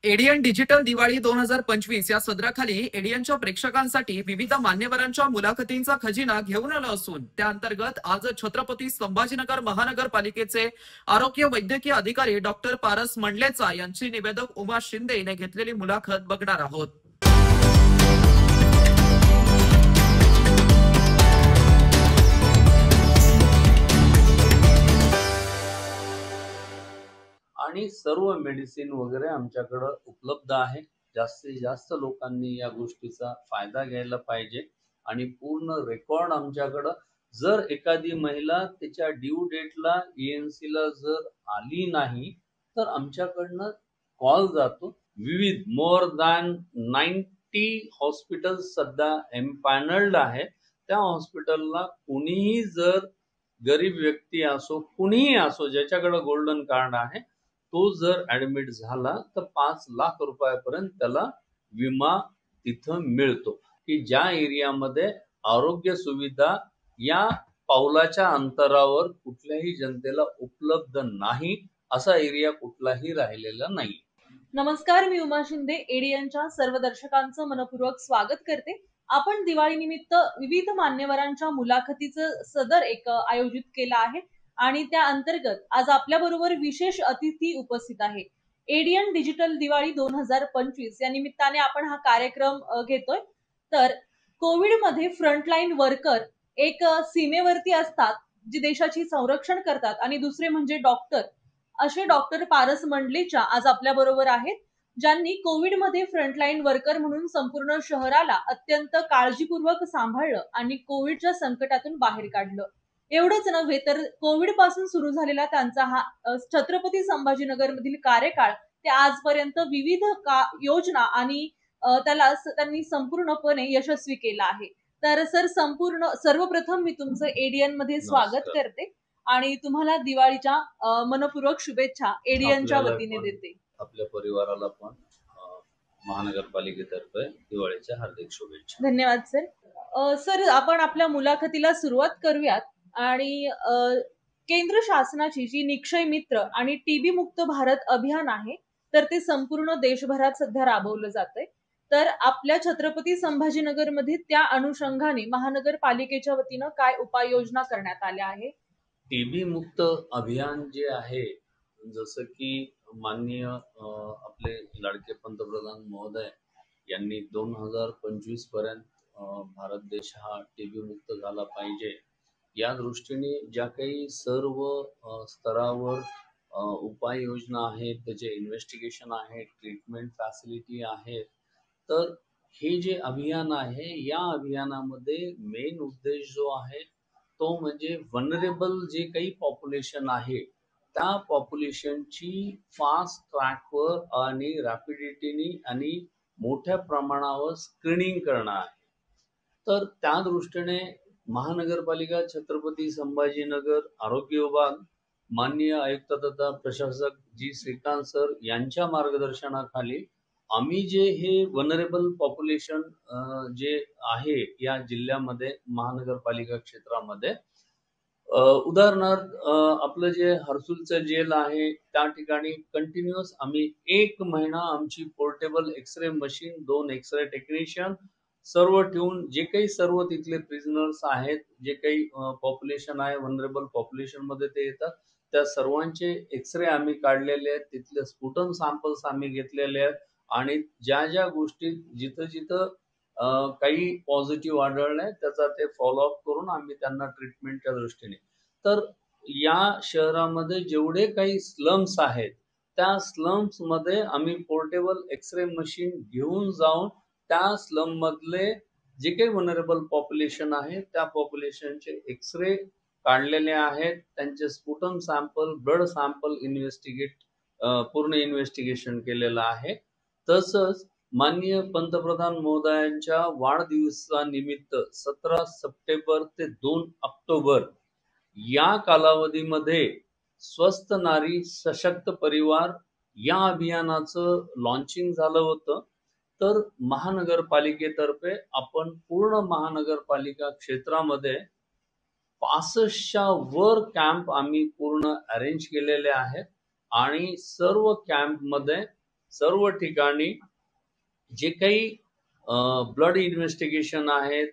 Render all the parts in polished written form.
एडियन digital Diwali 2025 या सदराखाली एडियनच्या प्रेक्षकांसाठी विविध मान्यवरांच्या मुलाखतींचा खजिना घेऊन आला असून त्या अंतर्गत आज छत्रपती संभाजीनगर महानगरपालिकेचे आरोग्य वैद्यकीय अधिकारी डॉक्टर पारस मंडलेचा यांची निवेदक उमा शिंदे यांनी घेतलेली मुलाखत बघणार आहोत। आणि सर्व मेडिसिन वगैरे आमच्याकडे उपलब्ध आहे। जास्तीत जास्त लोकांनी या गोष्टीचा फायदा घ्यायला पाहिजे आणि पूर्ण रेकॉर्ड आमच्याकडे जर एखादी महिला त्याच्या ड्यू डेटला ENC ला जर आली नाही तर आमच्याकडनं कॉल जातो। विविध मोर दॅन 90 हॉस्पिटल्स सध्या एम्पॅनल्ड आहे। त्या हॉस्पिटलला कुणीही जर गरीब व्यक्ती असो कुणीही असो ज्याच्याकडे गोल्डन कार्ड आहे तो जर ऍडमिट झाला तर 5 लाख रुपयापर्यंत त्याला विमा तिथं मिळतो की ज्या एरियामध्ये आरोग्य सुविधा या पावलाच्या अंतरावर कुठल्याही जनतेला उपलब्ध नाही असा एरिया कुठलाही राहिलेला नाही। नमस्कार, मी उमा शिंदे एडियनच्या सर्व दर्शकांचं मनपूर्वक स्वागत करते। आपण दिवाळी निमित्त विविध मान्यवरांच्या मुलाखतीचं सदर एक आयोजित केला आहे आणि त्या अंतर्गत आज आपल्या बरोबर विशेष अतिथी उपस्थित आहे। एडियन डिजिटल दिवाळी 2025 या निमित्ताने आपण हा कार्यक्रम घेतोय। तर कोविड मध्ये फ्रंटलाईन वर्कर एक सीमेवरती असतात जे देशाची संरक्षण करतात आणि दुसरे म्हणजे डॉक्टर। असे डॉक्टर पारस मंडलेच्या आज आपल्या बरोबर आहेत ज्यांनी कोविड मध्ये फ्रंटलाईन वर्कर म्हणून संपूर्ण शहराला अत्यंत काळजीपूर्वक सांभाळलं आणि कोविडच्या संकटातून बाहेर काढलं। एवढंच नव्हे तर कोविड पासून सुरू झालेला त्यांचा हा छत्रपती संभाजीनगर मधील कार्यकाळ ते आजपर्यंत विविध योजना आणि त्यांनी संपूर्णपणे यशस्वी केला आहे। तर सर सर्वप्रथम मी तुमचं एडियन मध्ये स्वागत करते आणि तुम्हाला दिवाळीच्या मनपूर्वक शुभेच्छा एडियनच्या वतीने देते। आपल्या परिवाराला पण महानगरपालिकेतर्फे दिवाळीच्या हार्दिक शुभेच्छा। धन्यवाद सर। सर आपण आपल्या मुलाखतीला सुरुवात करूयात आणि केंद्र शासनाची जी निक्षय मित्र आणि टीबी मुक्त भारत अभियान आहे तर ते संपूर्ण देशभरात सध्या राबवलं जातंय। तर आपल्या छत्रपती संभाजीनगर मध्ये त्या अनुषंगाने महानगरपालिकेच्या वतीनं काय उपाययोजना करण्यात आल्या आहे? टीबी मुक्त अभियान जे आहे जसं की माननीय आपले लाडके पंतप्रधान महोदय यांनी 2025 पर्यंत भारत देश हा टीबी मुक्त झाला पाहिजे या दृष्टीने ज्या काही सर्व स्तरावर उपाययोजना आहेत त्याचे इन्व्हेस्टिगेशन आहे ट्रीटमेंट फॅसिलिटी आहे। तर हे जे अभियान आहे या अभियानामध्ये मेन उद्देश जो आहे तो म्हणजे वनरेबल जे काही पॉप्युलेशन आहे त्या पॉप्युलेशनची फास्ट ट्रॅकवर आणि रॅपिडिटीनी आणि मोठ्या प्रमाणावर स्क्रीनिंग करणं आहे। तर त्या दृष्टीने महानगरपालिका छत्रपती संभाजीनगर आरोग्य विभाग माननीय आयुक्त तथा प्रशासक जी श्रीकांत सर यांच्या मार्गदर्शनाखाली आम्ही जे हे वनरेबल पॉप्युलेशन जे आहे या जिल्ह्यामध्ये महानगरपालिका क्षेत्रामध्ये उदाहरणार्थ आपलं जे हर्सुलचं जेल आहे त्या ठिकाणी कंटिन्युअस आम्ही 1 महिना आमची portable X-ray machine 2 X-ray technician सर्व ठेवून जे काही सर्व तिथले प्रिझनर्स आहेत जे काही पॉप्युलेशन आहे वनरेबल पॉप्युलेशन मध्ये ते येतात त्या सर्वांचे एक्सरे आम्ही काढलेले आहेत तिथले स्पुटम सॅम्पल्स आम्ही घेतलेले आहेत आणि ज्या ज्या गोष्टी जिथं जिथं काही पॉझिटिव्ह आढळलंय त्याचा ते फॉलोअप करून आम्ही त्यांना ट्रीटमेंटच्या दृष्टीने तर या शहरामध्ये जेवढे काही स्लम्स आहेत त्या स्लम्स मध्ये आम्ही पोर्टेबल एक्सरे मशीन घेऊन जाऊन त्या स्लम मधले जे काही वनरेबल पॉप्युलेशन आहे त्या पॉप्युलेशनचे एक्सरे काढलेले आहेत त्यांचे स्पुटम सॅम्पल ब्लड सॅम्पल पूर्ण इन्व्हेस्टिगेशन केलेलं आहे। तसंच माननीय पंतप्रधान महोदयांच्या वाढदिवसानिमित्त 17 सप्टेंबर ते 2 ऑक्टोबर या कालावधीमध्ये स्वस्थ नारी सशक्त परिवार या अभियानाचं लॉन्चिंग झालं होतं। तर महानगरपालिकेतर्फे आपण पूर्ण महानगरपालिका क्षेत्रामध्ये 65च्या वर कॅम्प आम्ही पूर्ण अरेंज केलेले आहेत आणि सर्व कॅम्प मध्ये सर्व ठिकाणी जे काही ब्लड इन्व्हेस्टिगेशन आहेत,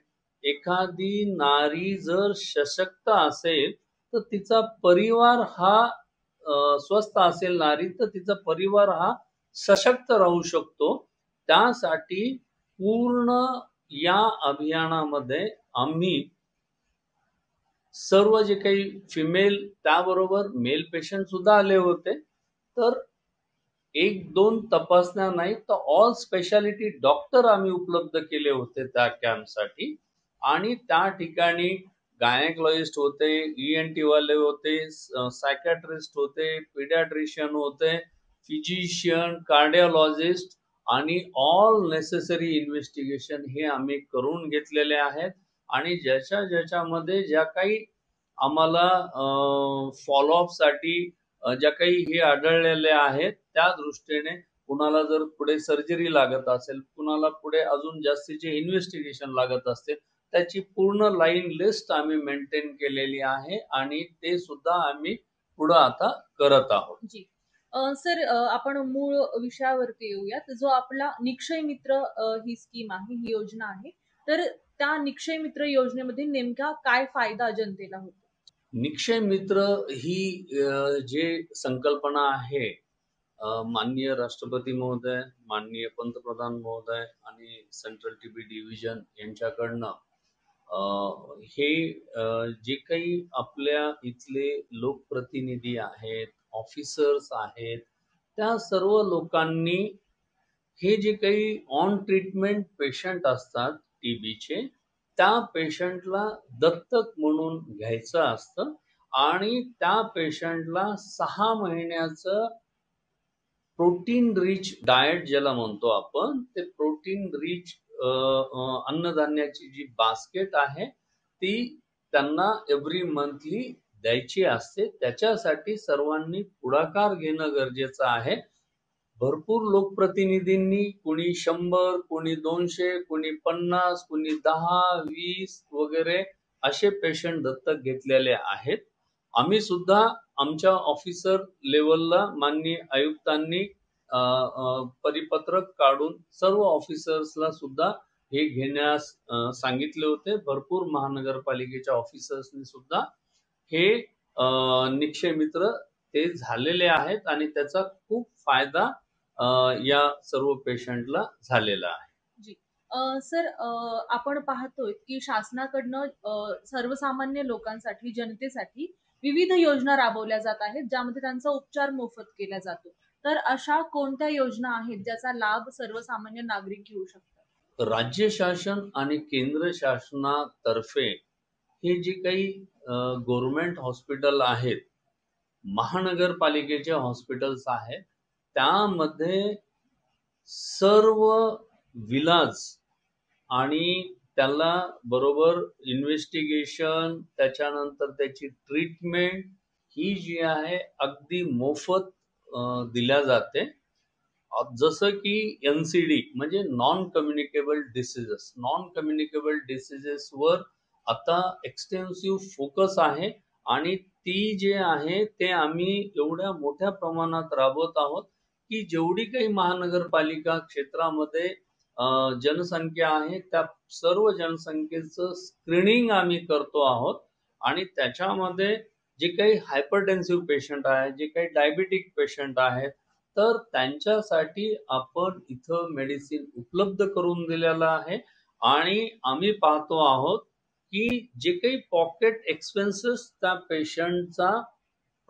एखादी नारी जर सशक्त असेल तर तिचा परिवार हा स्वस्थ असेल नारी तर तिचा परिवार हा सशक्त राहू शकतो. त्यासाठी पूर्ण या अभियानामध्ये आम्ही सर्व जे काही फिमेल त्याबरोबर मेल पेशंट सुद्धा आले होते. तर एक दोन तपासण्या नाही तर ऑल स्पेशालिटी डॉक्टर आम्ही उपलब्ध केले होते त्या कॅम्पसाठी. आणि त्या ठिकाणी गायनेकोलॉजिस्ट होते, ENT वाले होते, सायकॅट्रिस्ट होते, पीडियाट्रिशियन होते, फिजिशियन, कार्डिओलॉजिस्ट आणि ऑल नेसेसरी इन्व्हेस्टिगेशन हे आम्ही करून घेतलेले आहेत. आणि ज्याच्यामध्ये ज्या काही आम्हाला फॉलोअप साठी ज्या काही हे आढळलेले आहेत त्या दृष्टीने कुणाला जर पुढे सर्जरी लागत असेल, कुणाला पुढे अजून जास्तीचे इन्व्हेस्टिगेशन लागत असतील, त्याची पूर्ण लाईन लिस्ट आम्ही मेंटेन केलेली आहे आणि ते सुद्धा आम्ही पुढे आता करत आहोत. जी सर, आपण मूळ विषयावरती येऊयात. जो आपला निक्षय मित्र ही स्कीम आहे, ही योजना आहे, तर त्या निक्षय मित्र योजनेमध्ये नेमका काय फायदा जनतेला होतो? निक्षय मित्र ही जे संकल्पना आहे, माननीय राष्ट्रपती महोदय, माननीय पंतप्रधान महोदय आणि सेंट्रल टीबी डिव्हिजन यांच्याकडनं हे जे काही आपल्या इथले लोकप्रतिनिधी आहेत, ऑफिसर्स आहेत, त्या सर्व लोकांनी हे जे काही ऑन ट्रीटमेंट पेशंट असतात टीबीचे, त्या पेशंटला दत्तक म्हणून घ्यायचं असतं आणि त्या पेशंटला 6 महिन्याचं प्रोटीन रिच डाएट ज्याला म्हणतो आपण, ते प्रोटीन रिच अन्नधान्याची जी बास्केट आहे ती त्यांना एव्हरी मंथली द्यायची असते. त्याच्यासाठी सर्वांनी पुढाकार घेणं गरजेचं आहे. भरपूर लोकप्रतिनिधींनी कोणी 100, कोणी 200, कोणी 50, कोणी 10, 20 वगैरे असे पेशंट दत्तक घेतलेले आहेत. आम्ही सुद्धा आमच्या ऑफिसर लेवलला माननीय आयुक्तांनी परिपत्रक काढून सर्व ऑफिसर्सला सुद्धा हे घेण्यास सांगितले होते. भरपूर महानगरपालिकेच्या ऑफिसर्सनी सुद्धा हे निक्षय मित्र ते झालेले आहेत आणि त्याचा खूप फायदा या सर्व पेशंटला झालेला आहे. जी सर, आपण पाहतोय की शासनाकडनं सर्वसामान्य लोकांसाठी, जनतेसाठी विविध योजना राबवल्या जात आहेत, ज्यामध्ये त्यांचा उपचार मोफत केला जातो. तर अशा कोणत्या योजना आहेत ज्याचा लाभ सर्वसामान्य नागरिक घेऊ शकतात? राज्य शासन आणि केंद्र शासनातर्फे हे जे काही गव्हर्नमेंट हॉस्पिटल आहेत, महानगरपालिकेचे हॉस्पिटल्स आहेत, त्यामध्ये सर्व विलाज आणि त्याला बरोबर इन्व्हेस्टिगेशन, त्याच्यानंतर त्याची ट्रीटमेंट ही जी आहे अगदी मोफत दिल्या जाते. जसं की NCD म्हणजे नॉन कम्युनिकेबल डिसीजेसवर आता एक्सटेन्सिव्ह फोकस आहे आणि ती जे आहे ते आम्ही एवढ्या मोठ्या प्रमाणात राबवत आहोत की जेवढी काही महानगरपालिका क्षेत्रामध्ये जनसंख्या आहे त्या सर्व जनसंख्येचं स्क्रीनिंग आम्ही करतो आहोत. आणि त्याच्यामध्ये जे काही हायपरटेन्सिव्ह पेशंट आहे, जे काही डायबिटिक पेशंट आहेत, तर त्यांच्यासाठी आपण इथं मेडिसिन उपलब्ध करून दिलेलं आहे. आणि आम्ही पाहतो आहोत की जे काही पॉकेट एक्सपेन्सेस त्या पेशंटचा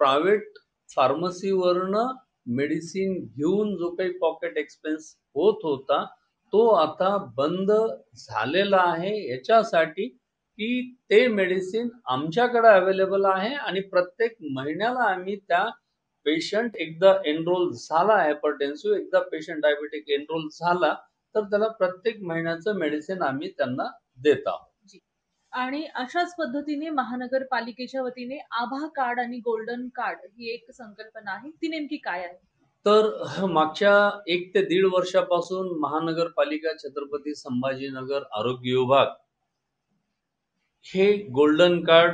प्रायव्हेट फार्मसीवरनं मेडिसिन घेऊन जो काही पॉकेट एक्सपेन्स होत होता तो आता बंद झालेला आहे. याच्यासाठी की ते मेडिसिन आमच्याकडे अवेलेबल आहे आणि प्रत्येक महिन्याला आम्ही त्या पेशंट एकदा एनरोल झाला, हायपरटेन्सिव्ह एकदा पेशंट डायबिटिक एनरोल झाला तर त्याला प्रत्येक महिन्याचं मेडिसिन आम्ही त्यांना देत आहोत. आणि अशाच पद्धतीने महानगरपालिकेच्या वतीने आभा कार्ड आणि गोल्डन कार्ड ही एक संकल्पना आहे, ती नेमकी काय आहे? तर मागच्या 1 ते 1.5 वर्षापासून महानगरपालिका छत्रपती संभाजीनगर आरोग्य विभाग हे गोल्डन कार्ड,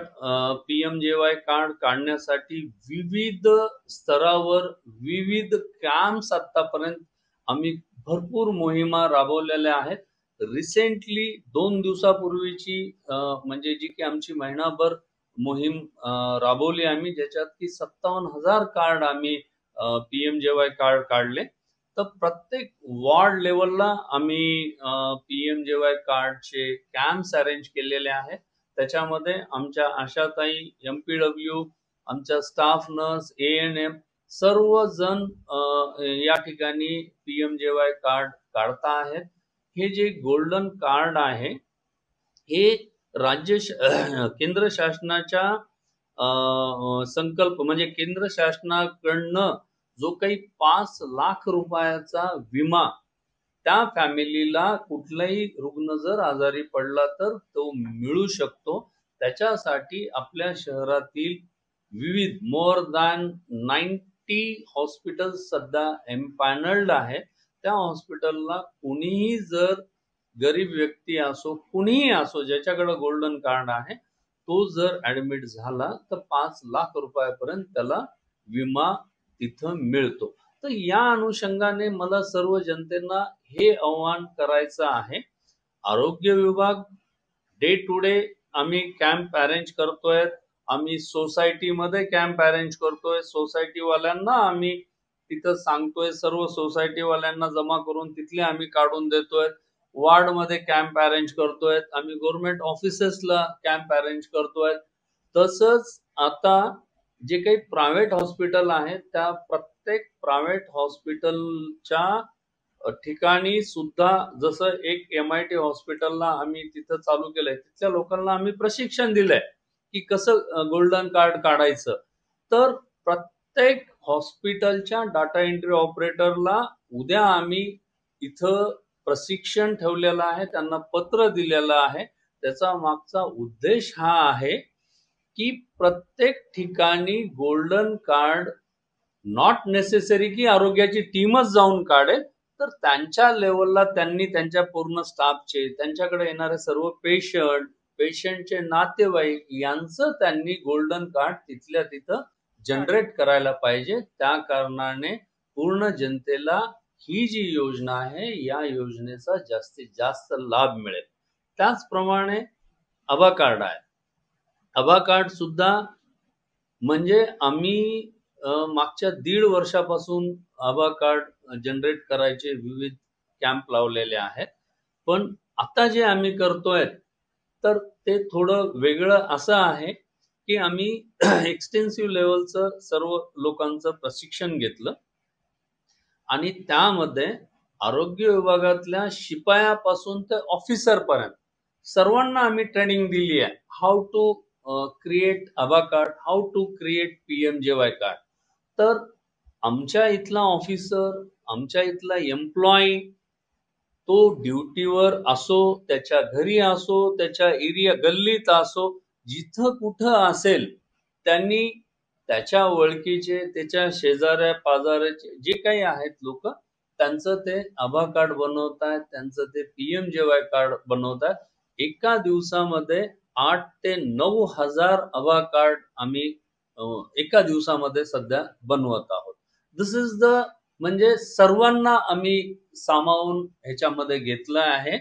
PMJY कार्ड काढण्यासाठी विविध स्तरावर विविध कॅम्प्स आतापर्यंत आम्ही भरपूर मोहिमा राबवलेल्या आहेत. रिसेंटली 2 दिवसापूर्वीची म्हणजे जी की आमची महिनाभर मोहीम राबवली आम्ही, ज्याच्यात की 57,000 कार्ड आम्ही PMJY कार्ड काढले. तर प्रत्येक वॉर्ड लेवलला आम्ही PMJY कार्डचे कॅम्प्स अरेंज केलेले आहेत. त्याच्यामध्ये आमच्या आशाताई, MPW, आमच्या स्टाफ नर्स, ANM सर्वजण या ठिकाणी PMJY कार्ड काढता आहेत. हे जे गोल्डन कार्ड आहे हे केंद्र शासनाच्या संकल्प म्हणजे केंद्र शासनाकडनं जो काही 5 लाख रुपयाचा विमा त्या फॅमिलीला कुठलाही रुग्ण जर आजारी पडला तर तो मिळू शकतो. त्याच्यासाठी आपल्या शहरातील विविध मोर दॅन 90 हॉस्पिटल्स सध्या एम्पॅनल्ड आहे. त्या हॉस्पिटलला कुणीही जर गरीब व्यक्ती असो, कुणीही असो, ज्याच्याकडे गोल्डन कार्ड आहे, तो जर ऍडमिट झाला तर 5 लाख रुपयापर्यंत त्याला विमा तिथं मिळतो. तर या अनुषंगाने मला सर्व जनतेला हे आवाहन करायचं आहे. आरोग्य विभाग डे टू डे आम्ही कॅम्प अरेंज करतोय. आम्ही सोसायटीमध्ये कॅम्प अरेंज करतोय. सोसायटीवाल्यांना आम्ही तिथं सांगतोय, सर्व सोसायटीवाल्यांना जमा करून तिथले आम्ही काढून देतोय. वॉर्डमध्ये कॅम्प अरेंज करतोय. आम्ही गव्हर्नमेंट ऑफिसेसला कॅम्प अरेंज करतोय. तसंच आता जे काही प्रायव्हेट हॉस्पिटल आहेत त्या प्रत्येक प्रायव्हेट हॉस्पिटलच्या ठिकाणी सुद्धा, जसं एक MIT हॉस्पिटलला आम्ही तिथं चालू केलंय, तिथल्या लोकांना आम्ही प्रशिक्षण दिलंय की कसं गोल्डन कार्ड काढायचं. तर प्रत्येक हॉस्पिटलच्या डाटा एंट्री ऑपरेटरला उद्या आम्ही इथं प्रशिक्षण ठेवलेलं आहे, त्यांना पत्र दिलेलं आहे. त्याचा मागचा उद्देश हा आहे की प्रत्येक ठिकाणी गोल्डन कार्ड नॉट नेसेसरी की आरोग्याची टीमच जाऊन काढेल, तर त्यांच्या लेवलला त्यांनी त्यांच्या पूर्ण स्टाफचे, त्यांच्याकडे येणारे सर्व पेशंटचे नातेवाईक यांचं त्यांनी गोल्डन कार्ड तिथल्या तिथं जनरेट करायला पाहिजे. त्या कारणाने पूर्ण जनतेला ही जी योजना आहे या योजनेचा जास्तीत जास्त लाभ मिळेल. त्याचप्रमाणे आभा कार्ड आहे. आभा कार्ड सुद्धा म्हणजे आम्ही मागच्या 1.5 वर्षापासून आभा कार्ड जनरेट करायचे विविध कॅम्प लावलेले आहेत. पण आता जे आम्ही करतोय तर ते थोडं वेगळं असं आहे की आम्ही एक्सटेन्सिव्ह लेवलचं सर्व लोकांचं प्रशिक्षण घेतलं आणि त्यामध्ये आरोग्य विभागातल्या शिपायापासून ते ऑफिसर पर्यंत सर्वांना आम्ही ट्रेनिंग दिली आहे. हाऊ टू क्रिएट आभा card, how to create PMJY card. तर आमच्या इथला ऑफिसर, आमच्या इथला एम्प्लॉई, तो ड्युटीवर असो, त्याच्या घरी असो, त्याच्या एरिया गल्लीत असो, जिथं कुठं असेल, त्यांनी त्याच्या ओळखीचे, त्याच्या शेजाऱ्या पाजाऱ्याचे जे काही आहेत लोक, त्यांचं ते आभा कार्ड बनवतायत, त्यांचं ते PMJY कार्ड बनवतायत. एका दिवसामध्ये 8 ते 9 हजार आभा कार्ड आम्ही एका दिवसामध्ये सध्या बनवत आहोत. दिस इज द म्हणजे सर्वांना आम्ही सामावून ह्याच्यामध्ये घेतलं आहे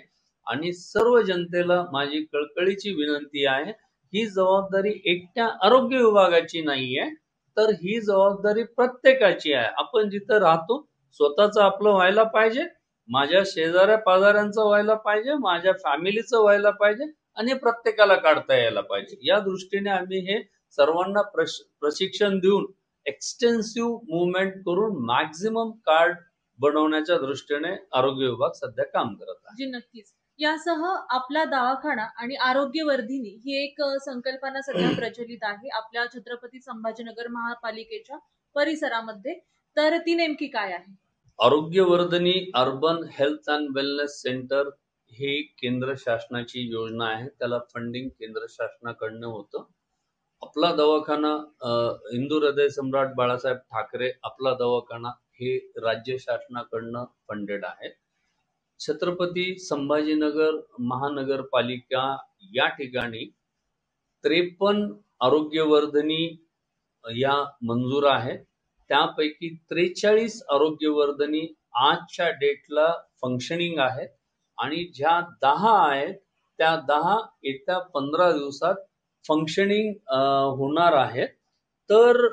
आणि सर्व जनतेला माझी कळकळीची विनंती आहे, ही जबाबदारी एकट्या आरोग्य विभागाची नाहीये, तर ही जबाबदारी प्रत्येकाची आहे. आपण जिथं राहतो स्वतःच आपलं व्हायला पाहिजे, माझ्या शेजाऱ्या पाजाऱ्यांचं व्हायला पाहिजे, माझ्या फॅमिलीचं व्हायला पाहिजे आणि प्रत्येकाला काढता यायला पाहिजे. या दृष्टीने आम्ही हे सर्वांना प्रशिक्षण देऊन एक्सटेन्सिव्ह मुवमेंट करून मॅक्झिमम कार्ड बनवण्याच्या दृष्टीने आरोग्य विभाग सध्या काम करत आहे. जी नक्कीच. यासह आपला दवाखाना आणि आरोग्यवर्धिनी ही एक संकल्पना सध्या प्रचलित आहे आपल्या छत्रपती संभाजीनगर महापालिकेच्या परिसरामध्ये. तर ती नेमकी काय आहे? Arogyavardhini urban health and wellness centre ही केंद्र शासनाची योजना आहे. त्याला फंडिंग केंद्र शासनाकडनं होतं. आपला दवाखाना हिंदू हृदय सम्राट बाळासाहेब ठाकरे आपला दवाखाना हे राज्य शासनाकडनं फंडेड आहे. छत्रपती संभाजीनगर महानगरपालिका या ठिकाणी 53 आरोग्यवर्धिनी या मंजूर आहेत. त्यापैकी 43 आरोग्यवर्धिनी आजच्या डेटला फंक्शनिंग आहेत आणि ज्या 10 आहेत त्या 10 येत्या 15 दिवसात फंक्शनिंग होणार आहेत. तर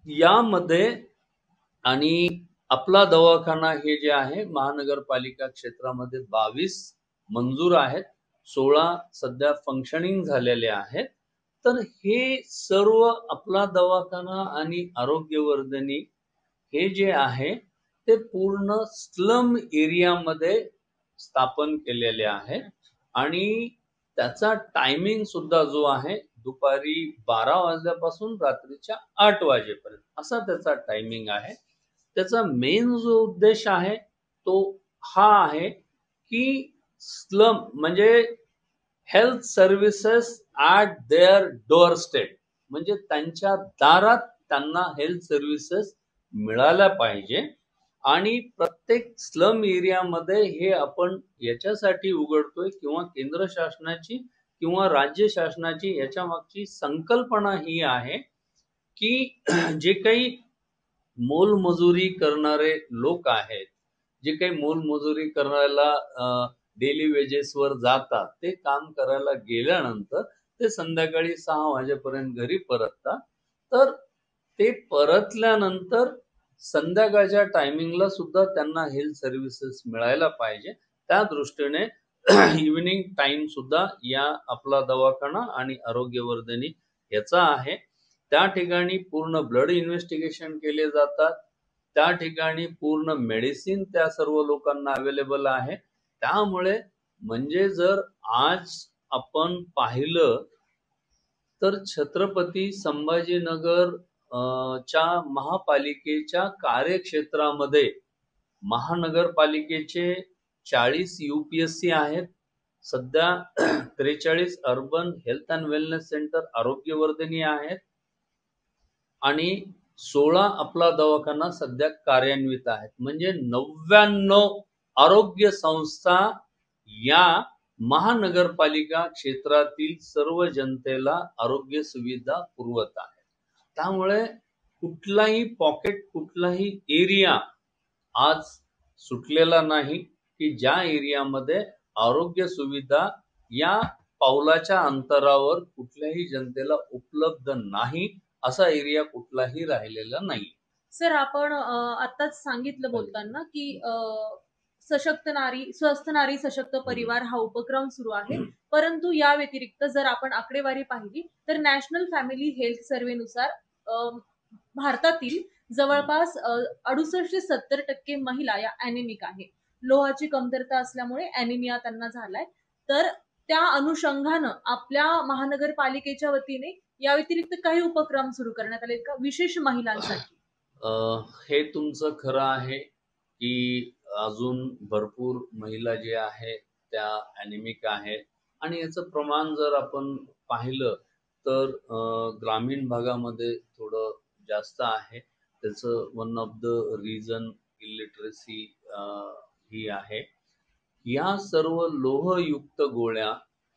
यामध्ये आणि आपला दवाखाना हे जे आहे महानगरपालिका क्षेत्रामध्ये 22 मंजूर आहेत, 16 सध्या फंक्शनिंग झालेले आहेत. तर हे सर्व आपला दवाखाना आणि आरोग्यवर्धिनी हे जे आहे ते पूर्ण स्लम एरियामध्ये स्थापन केलेले आहे आणि त्याचा टायमिंग सुद्धा जो आहे दुपारी 12 वाजल्यापासून रात्रीच्या 8 वाजेपर्यंत असा त्याचा टायमिंग आहे. त्याचा मेन जो उद्देश आहे तो हा आहे की स्लम म्हणजे health services at there door step, म्हणजे त्यांच्या दारात त्यांना हेल्थ सर्व्हिसेस मिळाल्या पाहिजे. आणि प्रत्येक स्लम एरियामध्ये हे आपण याच्यासाठी उघडतोय किंवा केंद्र शासनाची किंवा राज्य शासनाची याच्या मागची संकल्पना ही आहे की जे काही मोलमजुरी करणारे लोक आहेत, जे काही मोलमजुरी करायला डेली वेजेसवर जातात, ते काम करायला गेल्यानंतर ते संध्याकाळी 6 वाजेपर्यंत घरी परततात. तर ते परतल्यानंतर संध्याकाळच्या टायमिंगला सुद्धा त्यांना हेल्थ सर्व्हिसेस मिळायला पाहिजे. त्या दृष्टीने इव्हिनिंग टाइम सुद्धा या आपला दवाखाना आणि आरोग्यवर्धिनी याचा आहे. त्या ठिकाणी पूर्ण ब्लड इन्व्हेस्टिगेशन केले जातात. त्या ठिकाणी पूर्ण मेडिसिन त्या सर्व लोकांना अवेलेबल आहे. त्यामुळे म्हणजे जर आज आपण पाहिलं तर छत्रपती संभाजीनगर च्या महापालिकेच्या कार्यक्षेत्रामध्ये महानगरपालिकेचे 40 UPSC आहेत. सध्या 43 urban health and wellness centre आरोग्यवर्धिनी आहेत आणि 16 आपला दवाखाना सध्या कार्यान्वित आहेत. म्हणजे 99 आरोग्य संस्था या महानगरपालिका क्षेत्रातील सर्व जनतेला आरोग्य सुविधा पुरवत आहेत. त्यामुळे कुठलाही पॉकेट, कुठलाही एरिया आज सुटलेला नाही की ज्या एरियामध्ये आरोग्य सुविधा या पावलाच्या अंतरावर कुठल्याही जनतेला उपलब्ध नाही असा एरिया कुठलाही राहिलेला नाही. सर, आपण आताच सांगितलं बोलताना की सशक्त नारी स्वस्थ नारी सशक्त परिवार हा उपक्रम सुरू आहे. परंतु या व्यतिरिक्त जर आपण आकडेवारी पाहिली तर नॅशनल फॅमिली हेल्थ सर्व्हेनुसार भारतातील जवळपास 68 ते 70% महिला या ॲनेमिक आहे. लोहाची कमतरता असल्यामुळे ॲनिमिया त्यांना झालाय. तर त्या अनुषंगानं आपल्या महानगरपालिकेच्या वतीने या व्यतिरिक्त काही उपक्रम सुरू करण्यात आले का विशेष महिलांसाठी? हे तुमचं खरं आहे की अजून भरपूर महिला जे आहे त्या ॲनिमिक आहेत आणि याचं प्रमाण जर आपण पाहिलं तर ग्रामीण भागामध्ये थोडं जास्त आहे. त्याचं one of the reason illiteracy ही आहे. या सर्व लोहयुक्त गोळ्या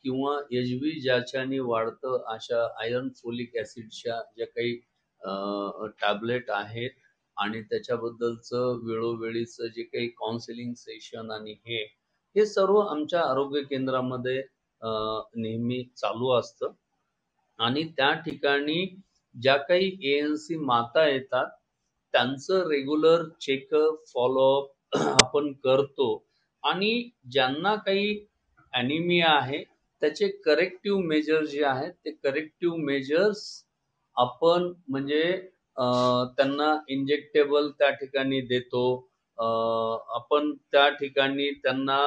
किंवा HB ज्याच्याने वाढतं अशा आयर्न फोलिक ऍसिडच्या ज्या काही टॅबलेट आहेत आणि त्याच्याबद्दलचं वेळोवेळीचं जे काही काउन्सिलिंग सेशन आणि हे सर्व आमच्या आरोग्य केंद्रामध्ये नेहमी चालू असतं. आणि त्या ठिकाणी ज्या काही ANC माता येतात त्यांचं रेग्युलर चेकअप, फॉलोअप आपण करतो आणि ज्यांना काही ॲनिमिया आहे त्याचे करेक्टिव्ह मेजर्स जे आहेत ते करेक्टिव्ह मेजर्स आपण म्हणजे त्यांना इंजेक्टेबल त्या ठिकाणी देतो. आपण त्या ठिकाणी त्यांना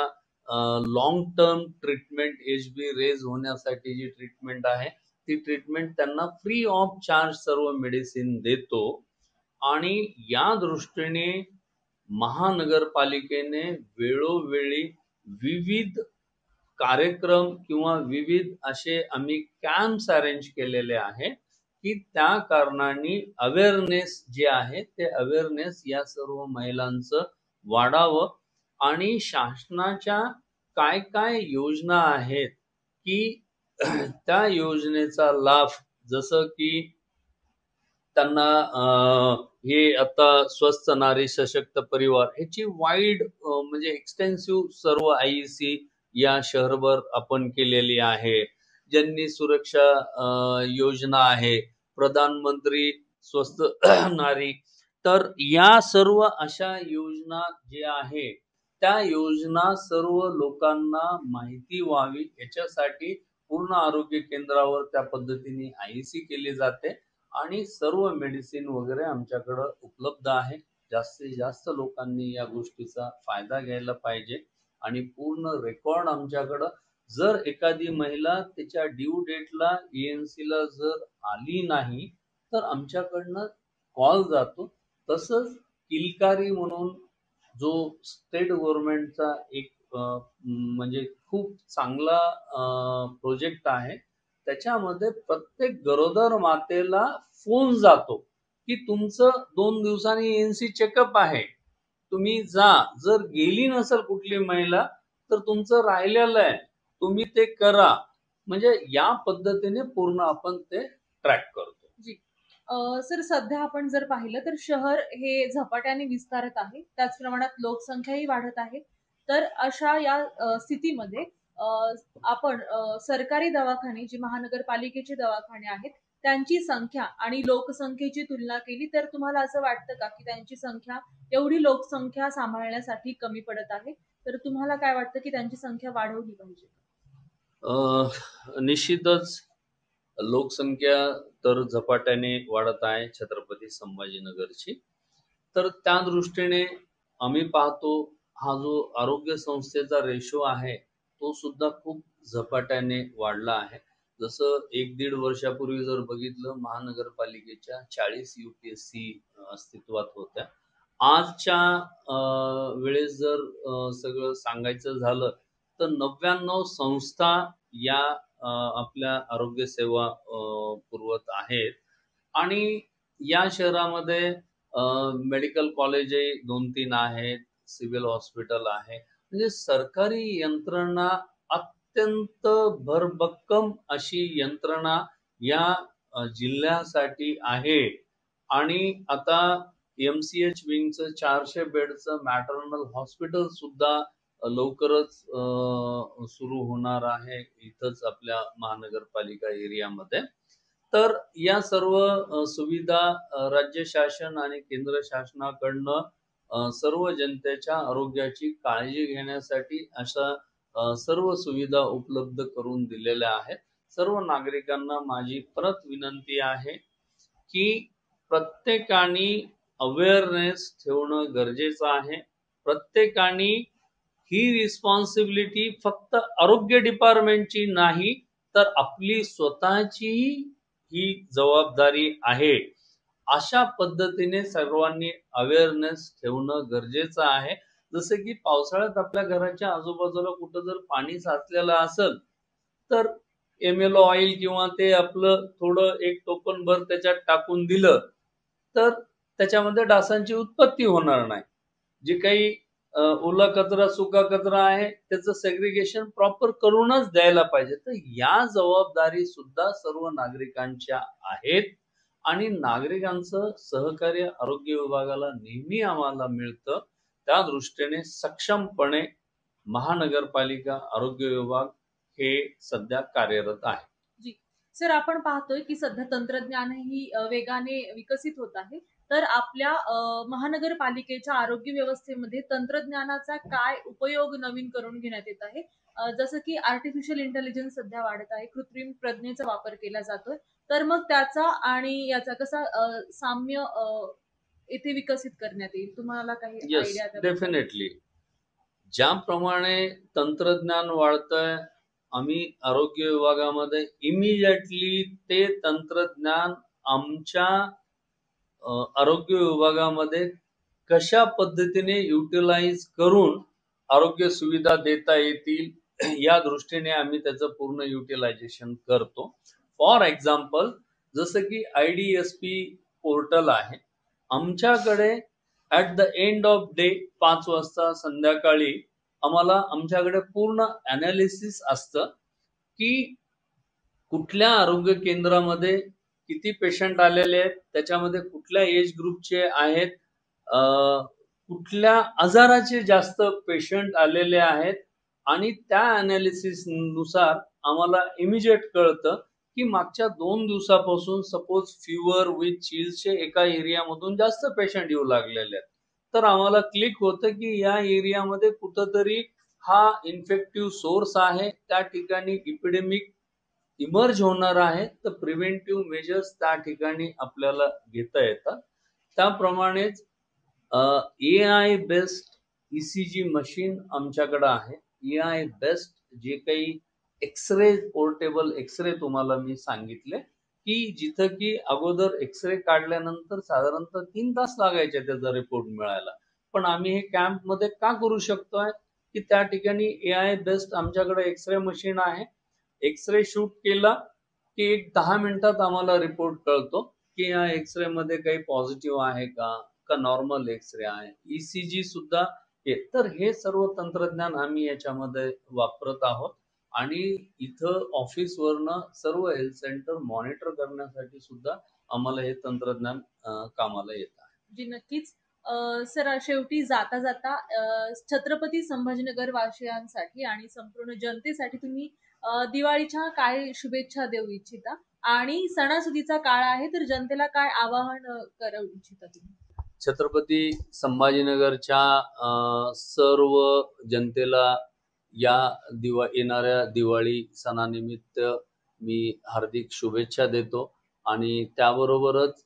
long term treatment HB raise होण्यासाठी जी ट्रीटमेंट आहे ती ट्रीटमेंट त्यांना फ्री ऑफ चार्ज सर्व मेडिसिन देतो. आणि या दृष्टीने महानगरपालिकेने वेळोवेळी विविध कार्यक्रम किंवा विविध असे आम्ही कॅम्प्स अरेंज केलेले आहेत की त्या कारणाने अवेअरनेस जे आहे ते अवेअरनेस या सर्व महिलांचं वाढावं आणि शासनाच्या काय काय योजना आहेत की त्या योजनेचा लाभ जसं की त्यांना हे आता स्वस्थ नारी सशक्त परिवार ह्याची वाईड म्हणजे एक्सटेन्सिव्ह सर्व आयईसी या शहरभर आपण केलेली आहे. जननी सुरक्षा योजना आहे, प्रधानमंत्री स्वस्थ नारी. तर या सर्व अशा योजना ज्या आहे त्या योजना सर्व लोकांना माहिती व्हावी याच्यासाठी पूर्ण आरोग्य केंद्रावर त्या पद्धतीने आयईसी केली जाते आणि सर्व मेडिसिन वगैरे आमच्याकडं उपलब्ध आहे. जास्तीत जास्त लोकांनी या गोष्टीचा फायदा घ्यायला पाहिजे आणि पूर्ण रेकॉर्ड आमच्याकडं. जर एखादी महिला त्याच्या ड्यू डेटला ENC ला जर आली नाही तर आमच्याकडनं कॉल जातो. तसंच किलकारी म्हणून जो स्टेट गव्हर्नमेंटचा एक म्हणजे खूप चांगला प्रोजेक्ट आहे. त्याच्यामध्ये प्रत्येक गरोदर मातेला फोन जातो की तुमचं 2 दिवसांनी ENC चेकअप आहे, तुम्ही जा. जर गेली नसेल कुठली महिला तर तुमचं राहिलेलं आहे, तुम्ही ते करा. म्हणजे या पद्धतीने पूर्ण आपण ते ट्रॅक करतो. सर सध्या आपण जर पाहिलं तर शहर हे झपाट्याने विस्तारत आहे, त्याच प्रमाणात लोकसंख्याही वाढत आहे. तर अशा या स्थितीमध्ये आपण सरकारी दवाखाने जे महानगरपालिकेचे दवाखाने आहेत त्यांची संख्या आणि लोकसंख्येची तुलना केली तर तुम्हाला असं वाटतं का की त्यांची संख्या एवढी लोकसंख्या सांभाळण्यासाठी कमी पडत आहे? तर तुम्हाला काय वाटतं की त्यांची संख्या वाढवली पाहिजे? निश्चितच लोकसंख्या तर झपाट्याने वाढत आहे छत्रपती संभाजीनगरची. तर त्या दृष्टीने आम्ही पाहतो हा जो आरोग्य संस्थेचा रेशो आहे तो सुद्धा खूप झपाट्याने वाढला आहे. जसं 1-1.5 वर्षापूर्वी जर बघितलं महानगरपालिकेच्या 40 UPSC अस्तित्वात होत्या. आजच्या वेळेस जर सगळं सांगायचं झालं तर 99 संस्था या आपल्या आरोग्य सेवा पुरवत आहेत आणि या शहरामध्ये मेडिकल कॉलेजही 2-3 आहेत, सिव्हिल हॉस्पिटल आहे. म्हणजे सरकारी यंत्रणा अत्यंत भरभक्कम अशी यंत्रणा या जिल्ह्यासाठी आहे. आणि आता MCH विंगचं 400 बेडचं मॅटर्नल हॉस्पिटल सुद्धा लवकरच सुरू होणार आहे इथंच आपल्या महानगरपालिका एरियामध्ये. तर या सर्व सुविधा राज्य शासन आणि केंद्र शासनाकडनं सर्व जनतेच्या आरोग्याची काळजी घेण्यासाठी अशा सर्व सुविधा उपलब्ध करून दिलेल्या आहेत. सर्व नागरिकांना माझी परत विनंती आहे की प्रत्येकाने अवेअरनेस ठेवणं गरजेचं आहे. प्रत्येकाने ही रिस्पॉन्सिबिलिटी फक्त आरोग्य डिपार्टमेंटची नाही तर आपली स्वतःची ही जबाबदारी आहे. अशा पद्धतीने सर्वांनी अवेअरनेस ठेवणं गरजेचं आहे. जसं की पावसाळ्यात आपल्या घराच्या आजूबाजूला कुठं जर पाणी साचलेलं असेल तर ML ऑइल किंवा ते आपलं थोडं एक टोपण भर त्याच्यात टाकून दिलं तर त्याच्यामध्ये डासांची उत्पत्ती होणार नाही. जे काही ओला कचरा सुका कचरा आहे त्याचं सेग्रिगेशन प्रॉपर करूनच द्यायला पाहिजे. तर या जबाबदारी सुद्धा सर्व नागरिकांच्या आहेत आणि नागरिकांचं सहकार्य आरोग्य विभागाला नेहमी आम्हाला मिळतं. त्या दृष्टीने सक्षमपणे महानगरपालिका आरोग्य विभाग हे सध्या कार्यरत आहे. जी सर, आपण पाहतोय की सध्या तंत्रज्ञानही वेगाने विकसित होत आहे. तर आपल्या महानगरपालिकेच्या आरोग्य व्यवस्थेमध्ये तंत्रज्ञानाचा काय उपयोग नवीन करून घेण्यात येत आहे? जसं की आर्टिफिशियल इंटेलिजन्स सध्या वाढत आहे, कृत्रिम प्रज्ञेचा वापर केला जातोय. तर मग त्याचा आणि याचा कसा साम्य इथे विकसित करण्यात येईल? तुम्हाला काही येस, आयडिया? डेफिनेटली. ज्याप्रमाणे तंत्रज्ञान वाढतंय आम्ही आरोग्य विभागामध्ये इमिजिएटली ते तंत्रज्ञान आमच्या आरोग्य विभागामध्ये कशा पद्धतीने युटिलाइज करून आरोग्य सुविधा देता येतील या दृष्टीने आम्ही त्याचं पूर्ण युटिलायझेशन करतो. फॉर एक्झाम्पल जसं की IDSP पोर्टल आहे आमच्याकडे. At the end of day 5 वाजता संध्याकाळी आम्हाला आमच्याकडे पूर्ण ॲनालिसिस असतं की कुठल्या आरोग्य केंद्रामध्ये किती पेशंट आलेले आहेत, त्याच्यामध्ये कुठल्या एज ग्रुपचे आहेत, कुठल्या आजाराचे जास्त पेशंट आलेले आहेत आणि त्या अनालिसिस नुसार आम्हाला इमिजिएट कळतं की मागच्या 2 दिवसापासून सपोज फीवर विथ चिल्सचे एका एरियामधून जास्त पेशंट येऊ लागलेले आहेत. तर आम्हाला क्लिक होतं की या एरियामध्ये कुठंतरी हा इन्फेक्टिव्ह सोर्स आहे, त्या ठिकाणी इपिडेमिक इमर्ज होणार आहे. तर प्रिव्हेंटिव्ह मेजर्स त्या ठिकाणी आपल्याला घेता येतात. त्याप्रमाणेच AI बेस्ड ECG मशीन आमच्याकडे आहे. AI बेस्ड जे काही एक्सरे, पोर्टेबल एक्सरे तुम्हाला मी सांगितले की जिथं की अगोदर एक्सरे काढल्यानंतर साधारणतः 3 तास लागायचे त्याचा रिपोर्ट मिळायला, पण आम्ही हे कॅम्प मध्ये का करू शकतोय की त्या ठिकाणी AI बेस्ड आमच्याकडे एक्सरे मशीन आहे. एक्सरे शूट केला की 10 मिनिटात आम्हाला रिपोर्ट कळतो की या एक्सरे मध्ये काही पॉझिटिव्ह आहे का नॉर्मल एक्सरे आहे. ECG सुद्धा आहे. तर हे सर्व तंत्रज्ञान आम्ही याच्यामध्ये वापरत आहोत आणि इथं ऑफिसवरनं सर्व हेल्थ सेंटर मॉनिटर करण्यासाठी सुद्धा आम्हाला हे तंत्रज्ञान कामाला येत आहे. जी नक्कीच. सर, शेवटी जाता जाता छत्रपती संभाजीनगर वासियांसाठी आणि संपूर्ण जनतेसाठी तुम्ही दिवाळीच्या काय शुभेच्छा देऊ इच्छिता आणि सणासुदीचा काळ आहे तर जनतेला काय आवाहन करू इच्छिता तुम्ही? छत्रपती संभाजीनगरच्या सर्व जनतेला या येणाऱ्या दिवाळी सणानिमित्त मी हार्दिक शुभेच्छा देतो आणि त्याबरोबरच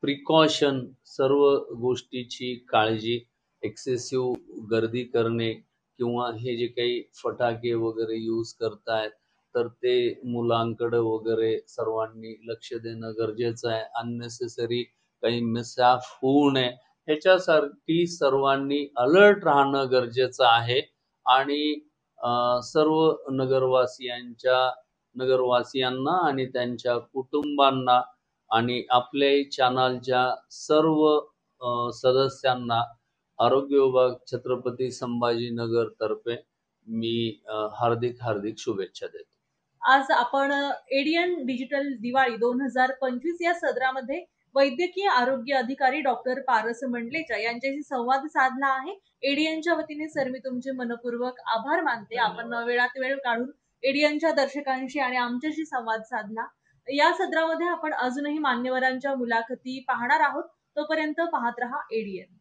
प्रिकॉशन, सर्व गोष्टीची काळजी, एक्सेसिव्ह गर्दी करणे किंवा हे जे काही फटाके वगैरे यूज करतायत तर ते मुलांकडे वगैरे सर्वांनी लक्ष देणं गरजेचं आहे. अननेसेसरी काही मिसहॅप होऊ नये ह्याच्यासाठी सर्वांनी अलर्ट राहणं गरजेचं आहे आणि सर्व नगरवासियांना आणि त्यांच्या कुटुंबांना आणि आपल्या चॅनलच्या सर्व सदस्यांना आरोग्य विभाग छत्रपती संभाजीनगर तर्फे मी हार्दिक शुभेच्छा देतो. आज आपण एडियन डिजिटल दिवाळी 2025 या सदरामध्ये वैद्यकीय आरोग्य अधिकारी डॉक्टर पारस मंडलेचा यांच्याशी संवाद साधला आहे. एडियनच्या वतीने सर मी तुमचे मनपूर्वक आभार मानते. आपण वेळात वेळ काढून एडियनच्या दर्शकांशी आणि आमच्याशी संवाद साधला. या सदरामध्ये आपण अजूनही मान्यवरांच्या मुलाखती पाहणार आहोत. तोपर्यंत पाहत रहा एडियन.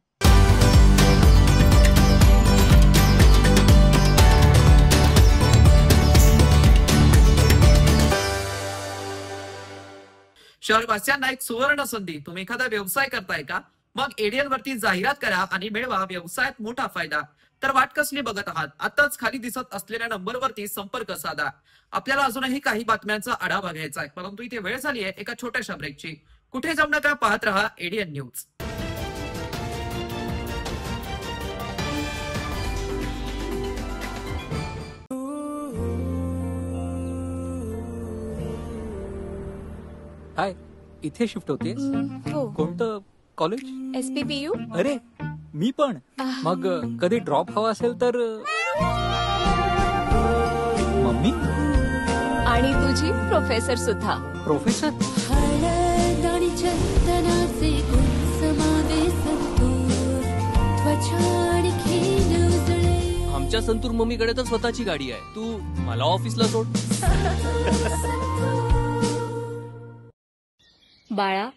शहरवासियांना एक सुवर्ण संधी. तुम्ही एखादा व्यवसाय करताय का? मग एडियन वरती जाहिरात करा आणि मिळवा व्यवसायात मोठा फायदा. तर वाट कसली बघत आहात? आताच खाली दिसत असलेल्या नंबरवरती संपर्क साधा. आपल्याला अजूनही काही बातम्यांचा आढावा घ्यायचा आहे, परंतु इथे वेळ झाली आहे एका छोट्याशा ब्रेकची. कुठे जाऊ नका, पाहत रहा एडियन न्यूज. हाय, इथे शिफ्ट होतेस? हो. कोणतं कॉलेज? SPPU. अरे मी पण. मग कधी ड्रॉप हवा असेल तर मम्मी आणि तुझी प्रोफेसर सुद्धा. प्रोफेसर? आमच्या संतूर मम्मीकडे तर स्वतःची गाडी आहे. तू मला ऑफिसला सोड. बाळा,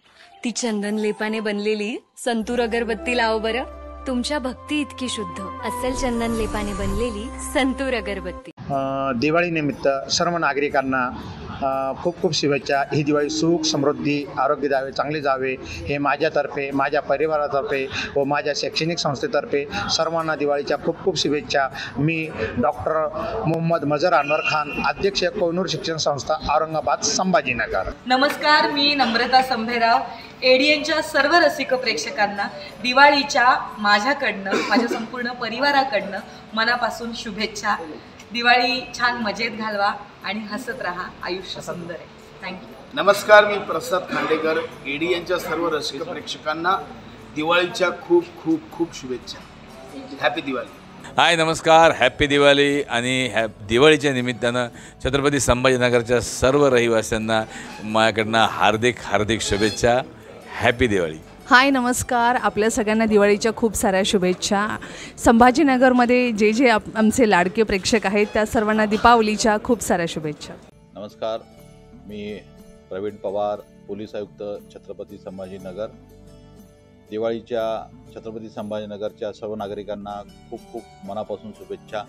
ती चंदन लेपाने बनलेली संतूर अगरबत्ती लाव बरं. तुमच्या भक्ती इतकी शुद्ध, अस्सल चंदन लेपाने बनलेली संतूर अगरबत्ती. दिवाळी निमित्त सर्व नागरिकांना खूप खूप शुभेच्छा. ही दिवाळी सुख, समृद्धी, आरोग्य द्यावे, चांगले जावे हे माझ्यातर्फे, माझ्या परिवारातर्फे व माझ्या शैक्षणिक संस्थेतर्फे सर्वांना दिवाळीच्या खूप खूप शुभेच्छा. मी डॉक्टर मोहम्मद मजर अनवर खान, अध्यक्ष कोहिनूर शिक्षण संस्था, औरंगाबाद, संभाजीनगर. नमस्कार, मी नम्रता संभेराव. एडियनच्या सर्व रसिक प्रेक्षकांना दिवाळीच्या माझ्याकडनं, माझ्या संपूर्ण परिवाराकडनं मनापासून शुभेच्छा. दिवाळी छान मजेत घालवा आणि हसत राहा. आयुष्य सुंदर आहे. थँक्यू. नमस्कार, मी प्रसाद खांडेकर. एडियनच्या सर्व रसिक प्रेक्षकांना दिवाळीच्या खूप खूप खूप शुभेच्छा. हॅपी दिवाळी. हाय नमस्कार, हॅप्पी दिवाळी. आणि दिवाळीच्या निमित्तानं छत्रपती संभाजीनगरच्या सर्व रहिवाशांना माझ्याकडनं हार्दिक हार्दिक शुभेच्छा. हॅप्पी दिवाळी. हाय नमस्कार, आपल्या सगळ्यांना दिवाळीच्या खूप साऱ्या शुभेच्छा. संभाजीनगरमध्ये जे आमचे लाडके प्रेक्षक आहेत त्या सर्वांना दीपावलीच्या खूप साऱ्या शुभेच्छा. नमस्कार, मी प्रवीण पवार, पोलीस आयुक्त छत्रपती संभाजीनगर. दिवाळीच्या छत्रपती संभाजीनगरच्या सर्व नागरिकांना खूप खूप मनापासून शुभेच्छा.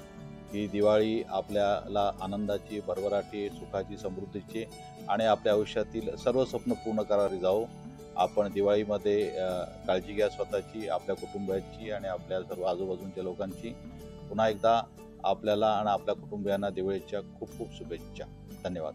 ही दिवाळी आपल्याला आनंदाची, भरभराटी, सुखाची, समृद्धीची आणि आपल्या आयुष्यातील सर्व स्वप्न पूर्ण करणारी जाओ. आपण दिवाळीमध्ये काळजी घ्या स्वतःची, आपल्या कुटुंबाची आणि आपल्या सर्व आजूबाजूच्या लोकांची. पुन्हा एकदा आपल्याला आणि आपल्या कुटुंबियांना दिवाळीच्या खूप खूप शुभेच्छा. धन्यवाद.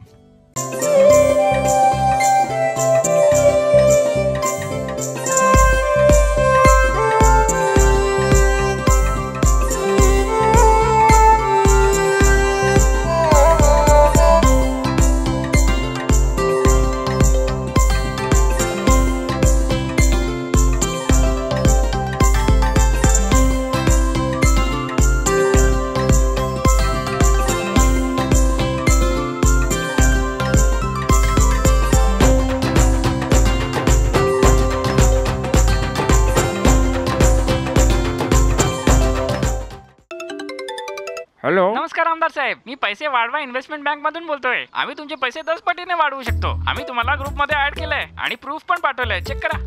हॅलो, नमस्कार आमदार साहेब, मी पैसे वाढवा इन्व्हेस्टमेंट बँक मधून बोलतोय. आम्ही तुमचे पैसे 10 पटीने वाढवू शकतो. आम्ही तुम्हाला ग्रुपमध्ये ऍड केलंय आणि प्रूफ पण पाठवलंय, चेक करा.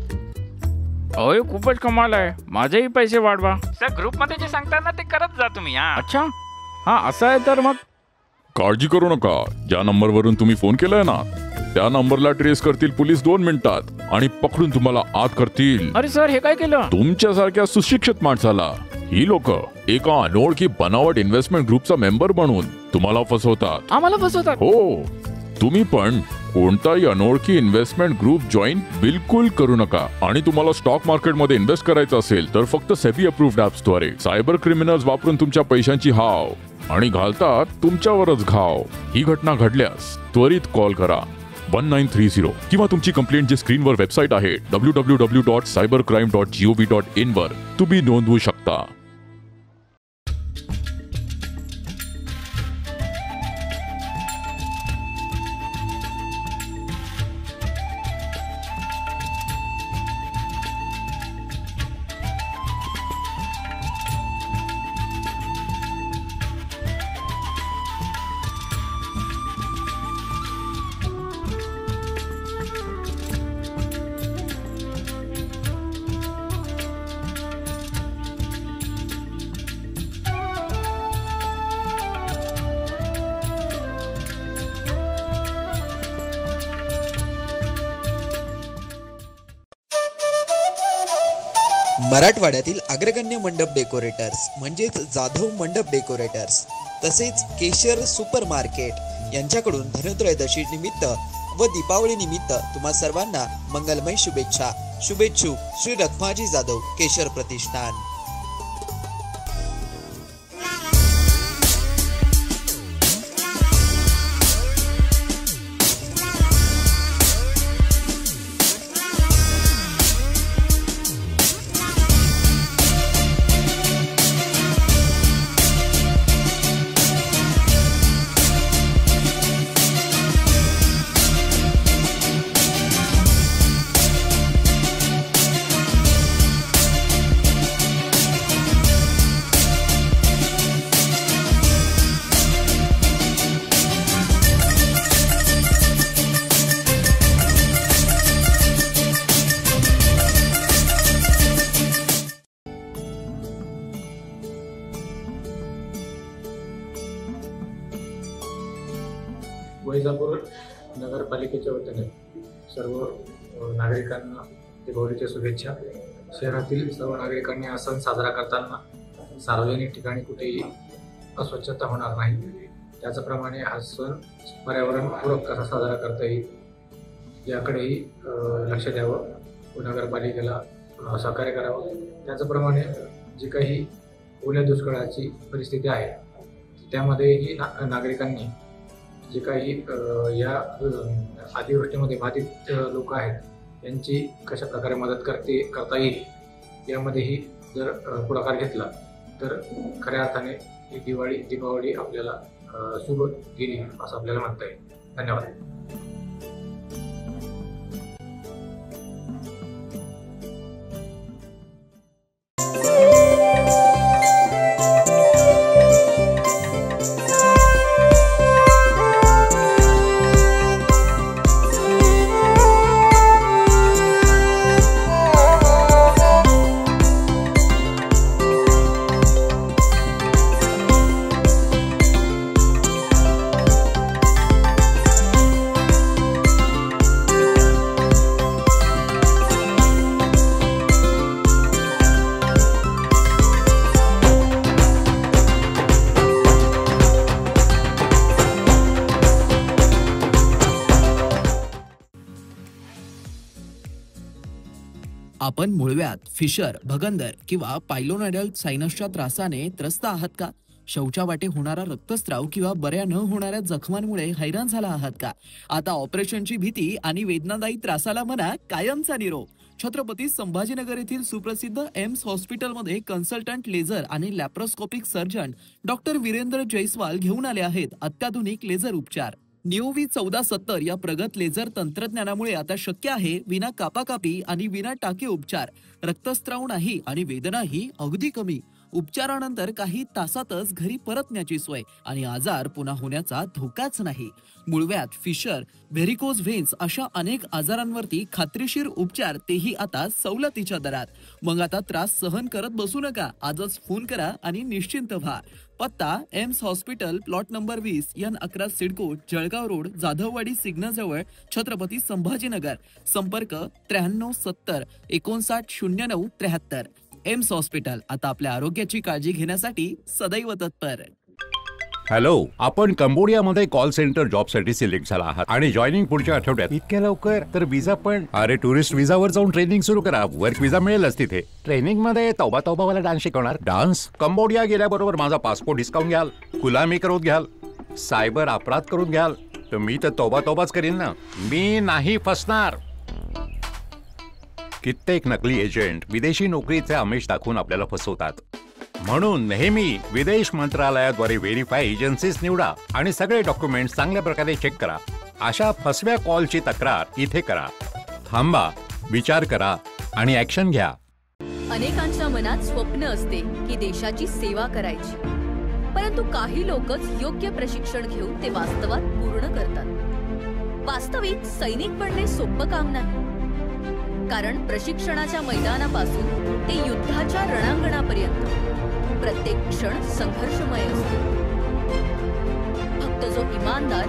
अय खूपच कमाल आहे, माझेही पैसे वाढवा. सर, ग्रुपमध्ये जे सांगतात ना ते करत जा तुम्ही. अच्छा, हा असं आहे तर मग काळजी करू नका. ज्या नंबरवरून तुम्ही फोन केलाय ना त्या नंबरला ट्रेस करतील पोलीस 2 मिनिटात आणि पकडून तुम्हाला आत करतील. अरे सर, हे काय केलं? तुमच्यासारख्या सुशिक्षित माणसाला ही लोक एका अनोळखी बनावट इन्व्हेस्टमेंट ग्रुपचा मेंबर बनवून तुम्हाला फसवतात. आम्हाला फसवतात? हो, तुम्ही पण कोणताही अनोळखी इन्व्हेस्टमेंट ग्रुप जॉईन बिलकुल करू नका. आणि तुम्हाला स्टॉक मार्केटमध्ये इन्व्हेस्ट करायचं असेल तर फक्त सेबी अप्रूव्ड ॲप्सद्वारे. सायबर क्रिमिनल्स वापरून तुमच्या पैशांची हाव आणि घालतात तुमच्यावरच घाव. ही घटना घडल्यास त्वरित कॉल करा 1930 किंवा तुमची कंप्लेंट जे स्क्रीनवर वेबसाईट आहे www.cybercrime.gov.in वर तुम्ही नोंदवू शकता. मराठवाड्यातील अग्रगण्य मंडप डेकोरेटर्स म्हणजेच जाधव मंडप डेकोरेटर्स तसेच केशर सुपर मार्केट यांच्याकडून धनत्रयोदशी निमित्त व दीपावली निमित्त तुम्हा सर्वांना मंगलमय शुभेच्छा. शुभेच्छुक श्री रखमाजी जाधव, केशर प्रतिष्ठान. वैजापूर नगरपालिकेच्या वतीने सर्व नागरिकांना दिवाळीच्या शुभेच्छा. शहरातील सर्व नागरिकांनी हा सण साजरा करताना सार्वजनिक ठिकाणी कुठेही अस्वच्छता होणार नाही, त्याचप्रमाणे हा सण पर्यावरणपूरक कसा साजरा करता येईल याकडेही लक्ष द्यावं व नगरपालिकेला सहकार्य करावं. त्याचप्रमाणे जी काही ओल्या दुष्काळाची परिस्थिती आहे त्यामध्येही नागरिकांनी जे काही या अतिवृष्टीमध्ये बाधित लोक आहेत यांची कशा प्रकारे मदत करता येईल यामध्येही जर पुढाकार घेतला तर खऱ्या अर्थाने ही दीपावली आपल्याला शुभ गेली असं आपल्याला म्हणता येईल. धन्यवाद. आपण मुळव्यात, फिशर, भगंदर किंवा पायलोनोडल सायनसच्या त्रासाने त्रस्त आहात का? शौचा वाटे होणारा रक्तस्राव किंवा बऱ्या न होणाऱ्या जखमांमुळे हैराण झाला आहात का? आता ऑपरेशनची भीती आणि वेदनादायी त्रासाला म्हणा कायमचा निरोप. छत्रपती संभाजीनगर येथील सुप्रसिद्ध एम्स हॉस्पिटलमध्ये कन्सल्टंट लेझर आणि laparoscopic surgeon doctor Virendra Jaiswal घेऊन आले आहेत अत्याधुनिक लेझर उपचार. निओव्ही 1470 या प्रगत लेझर तंत्रज्ञानामुळे आता शक्य आहे विना कापाकापी आणि विना टाके उपचार. रक्तस्राव नाही आणि वेदनाही अगदी कमी. उपचारानंतर काही तासातच घरी परतण्याची सोय आणि आजार पुन्हा होण्याचा धोकाच नाही. मुळव्यात, फिशर, व्हेरिकोज व्हेन्स अशा अनेक आजारांवरती खात्रीशीर उपचार, तेही आता सवलतीच्या दरात. मग आता त्रास सहन करत बसू नका. आजच फोन करा आणि निश्चिंत व्हा. पत्ता AIIMS hospital, plot number 20, N11 CIDCO, Jalgaon road, Jadhavwadi सिग्नलजवळ, छत्रपती संभाजीनगर. संपर्क 93 70 59 09 73. एम्स हॉस्पिटल, आता आपल्या आरोग्याची काळजी घेण्यासाठी सदैव तत्पर. हॅलो, आपण कंबोडियामध्ये कॉल सेंटर जॉबसाठी सिलेक्ट झाला आहात आणि जॉईनिंग पुढच्या आठवड्यात. इतक्या लवकर? तर विजा पण? अरे, टुरिस्ट विजावर जाऊन ट्रेनिंग सुरू करा. वर्क विजा मिळेलच तिथे. ट्रेनिंग मध्ये तोबा मला डान्स शिकवणार. डान्स? कंबोडिया गेल्याबरोबर माझा पासपोर्ट डिस्काउंट घ्याल, गुलामी करून घ्याल, सायबर अपराध करून घ्याल, तर मी तर तोबाच करीन ना. मी नाही फसणार. कित्येक नकली एजंट विदेशी नोकरीचे आमिष दाखवून आपल्याला फसवतात. म्हणून नेहमी विदेश मंत्रालयाद्वारे व्हेरीफाय एजन्सीज निवडा आणि सगळे डॉक्युमेंट चांगल्या प्रकारे चेक करा. अशा फसव्या कॉलची तक्रार इथे करा. थांबा, विचार करा आणि ऍक्शन घ्या. अनेकांच्या मनात स्वप्न असते की देशाची सेवा करायची, परंतु काही लोकच योग्य प्रशिक्षण घेऊन ते वास्तवात पूर्ण करतात. वास्तविक सैनिक बनणे सोपं काम नाही, कारण प्रशिक्षणाच्या मैदानापासून ते युद्धाच्या रणांगणापर्यंत प्रत्येक क्षण संघर्षमय असतो. फक्त जो इमानदार,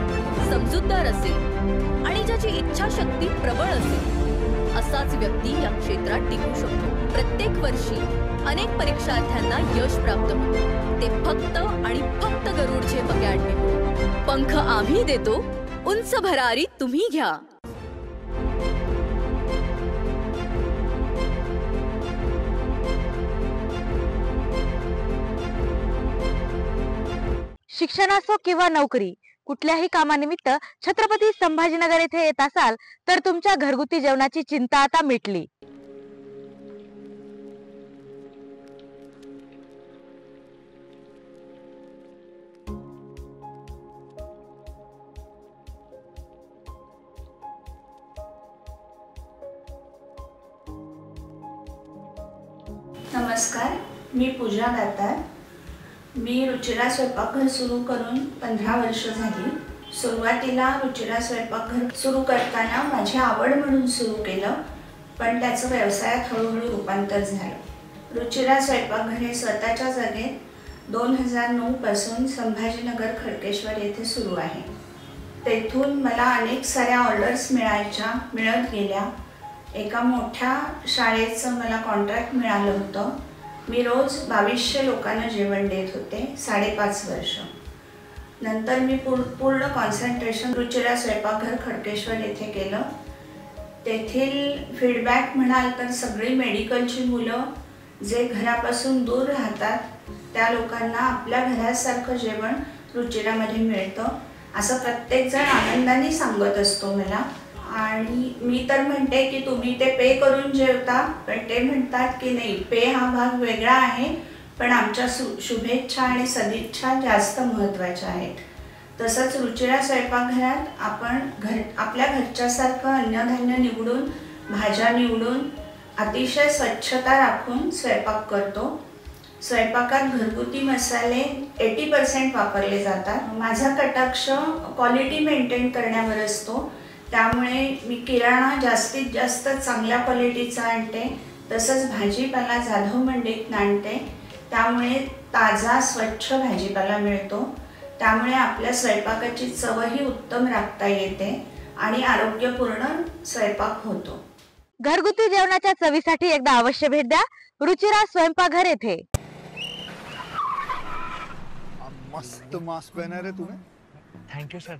समजूतदार असेल आणि ज्याची इच्छाशक्ती प्रबळ असेल, असाच व्यक्ती या क्षेत्रात टिकू शकतो. प्रत्येक वर्षी अनेक परीक्षार्थ्यांना यश प्राप्त होते, ते फक्त आणि फक्त गरुडचे पकॅडमी. पंख आम्ही देतो, उंच भरारी तुम्ही घ्या. शिक्षण असो किंवा नोकरी, कुठल्याही कामानिमित्त छत्रपती संभाजीनगर येथे येत असाल तर तुमच्या घरगुती जेवणाची चिंता आता मिटली. नमस्कार, मी पूजा दातार. मी रुचिरा स्वयंपाकघर सुरू करून 15 वर्ष झाली. सुरुवातीला रुचिरा स्वयंपाकघर सुरू करताना माझी आवड म्हणून सुरू केलं, पण त्याचं व्यवसायात हळूहळू रूपांतर झालं. रुचिरा स्वयंपाकघर हे स्वतःच्या जागेत 2009 पासून संभाजीनगर खडकेश्वर येथे सुरू आहे. तेथून मला अनेक साऱ्या ऑर्डर्स मिळत गेल्या. एका मोठ्या शाळेचं मला कॉन्ट्रॅक्ट मिळालं होतं. मी रोज 2200 लोकांना जेवण देत होते 5.5 वर्ष. नंतर मी पूर्ण कॉन्सन्ट्रेशन रुचिरा स्वयंपाकघर खडकेश्वर येथे केलं. तेथील फीडबॅक म्हणाल तर सगळी मेडिकलची मुलं जे घरापासून दूर राहतात त्या लोकांना आपल्या घरासारखं जेवण रुचिरामध्ये मिळतं असं प्रत्येकजण आनंदाने सांगत असतो मला. आणि मी तर म्हणते की तुम्ही ते पे करून जेवता, पण ते म्हणतात की नाही, पे हा भाग वेगळा आहे, पण आमच्या शुभेच्छा आणि सदिच्छा जास्त महत्त्वाच्या आहेत. तसंच रुचिरा स्वयंपाकघरात आपण आपल्या घरच्यासारखं अन्नधान्य निवडून, भाज्या निवडून, अतिशय स्वच्छता राखून स्वयंपाक करतो. स्वयंपाकात घरगुती मसाले 80% वापरले जातात. माझा कटाक्ष क्वालिटी मेंटेन करण्यावर असतो, त्यामुळे मी किराणा जास्तीत जास्त चांगल्या क्वालिटीचा आणते. तसंच भाजीपाला जाधव मंडईतून आणते, त्यामुळे ताजा स्वच्छ भाजीपाला मिळतो. त्यामुळे आपल्या स्वयंपाकाची चवही उत्तम राखता येते आणि आरोग्यपूर्ण स्वयंपाक होतो. घरगुती जेवणाच्या चवीसाठी एकदा अवश्य भेट द्या रुचिरा स्वयंपाकघर येथे. मस्त मास्क पहना रे तूने. Thank you sir.